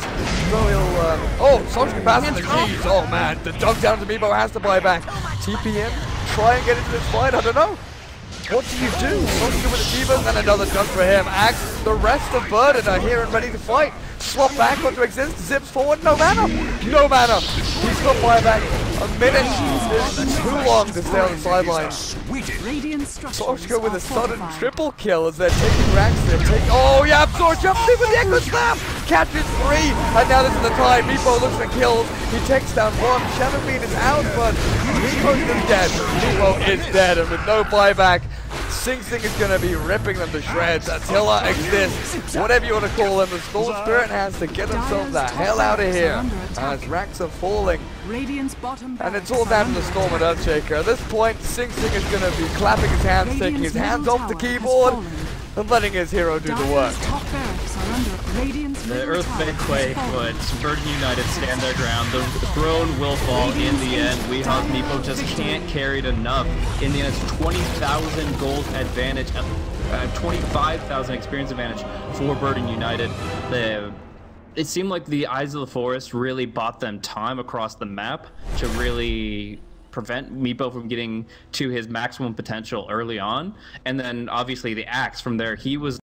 so he'll... oh, Soska passes the cheese. Oh man, the dunk down to Meebo has to buy back. TPM, try and get into this fight, I don't know. What do you do? Soska with a Diva, and then another dunk for him. Axe, the rest of Burden are here and ready to fight. Swap back onto Exist, zips forward, no mana! No mana! He's got buyback. A minute is too long to stay on the sidelines. Soska with a sudden triple kill as they're taking racks, they're taking... oh yeah, Absor jumps in with the Echo Slam! Catches 3, and now this is the time. Meepo looks for kills, he takes down 1, Shadowbeam is out, but Meepo's just dead. Meepo is dead, and with no buyback, Sing Sing is going to be ripping them to shreds. Attila exists, whatever you want to call him. The Storm Spirit has to get themselves the hell out of here as racks are falling. And it's all down to the Storm and Earthshaker. At this point, Sing Sing is going to be clapping his hands, taking his hands off the keyboard, and letting his hero do the work. The Earth may quake, but Burden United stand their ground. The throne will fall in the end. Weehawk Meepo just can't carry it enough. In the end, it's 20,000 gold advantage, 25,000 experience advantage for Burden United. It seemed like the Eyes of the Forest really bought them time across the map to really prevent Meepo from getting to his maximum potential early on. And then obviously the Axe from there, he was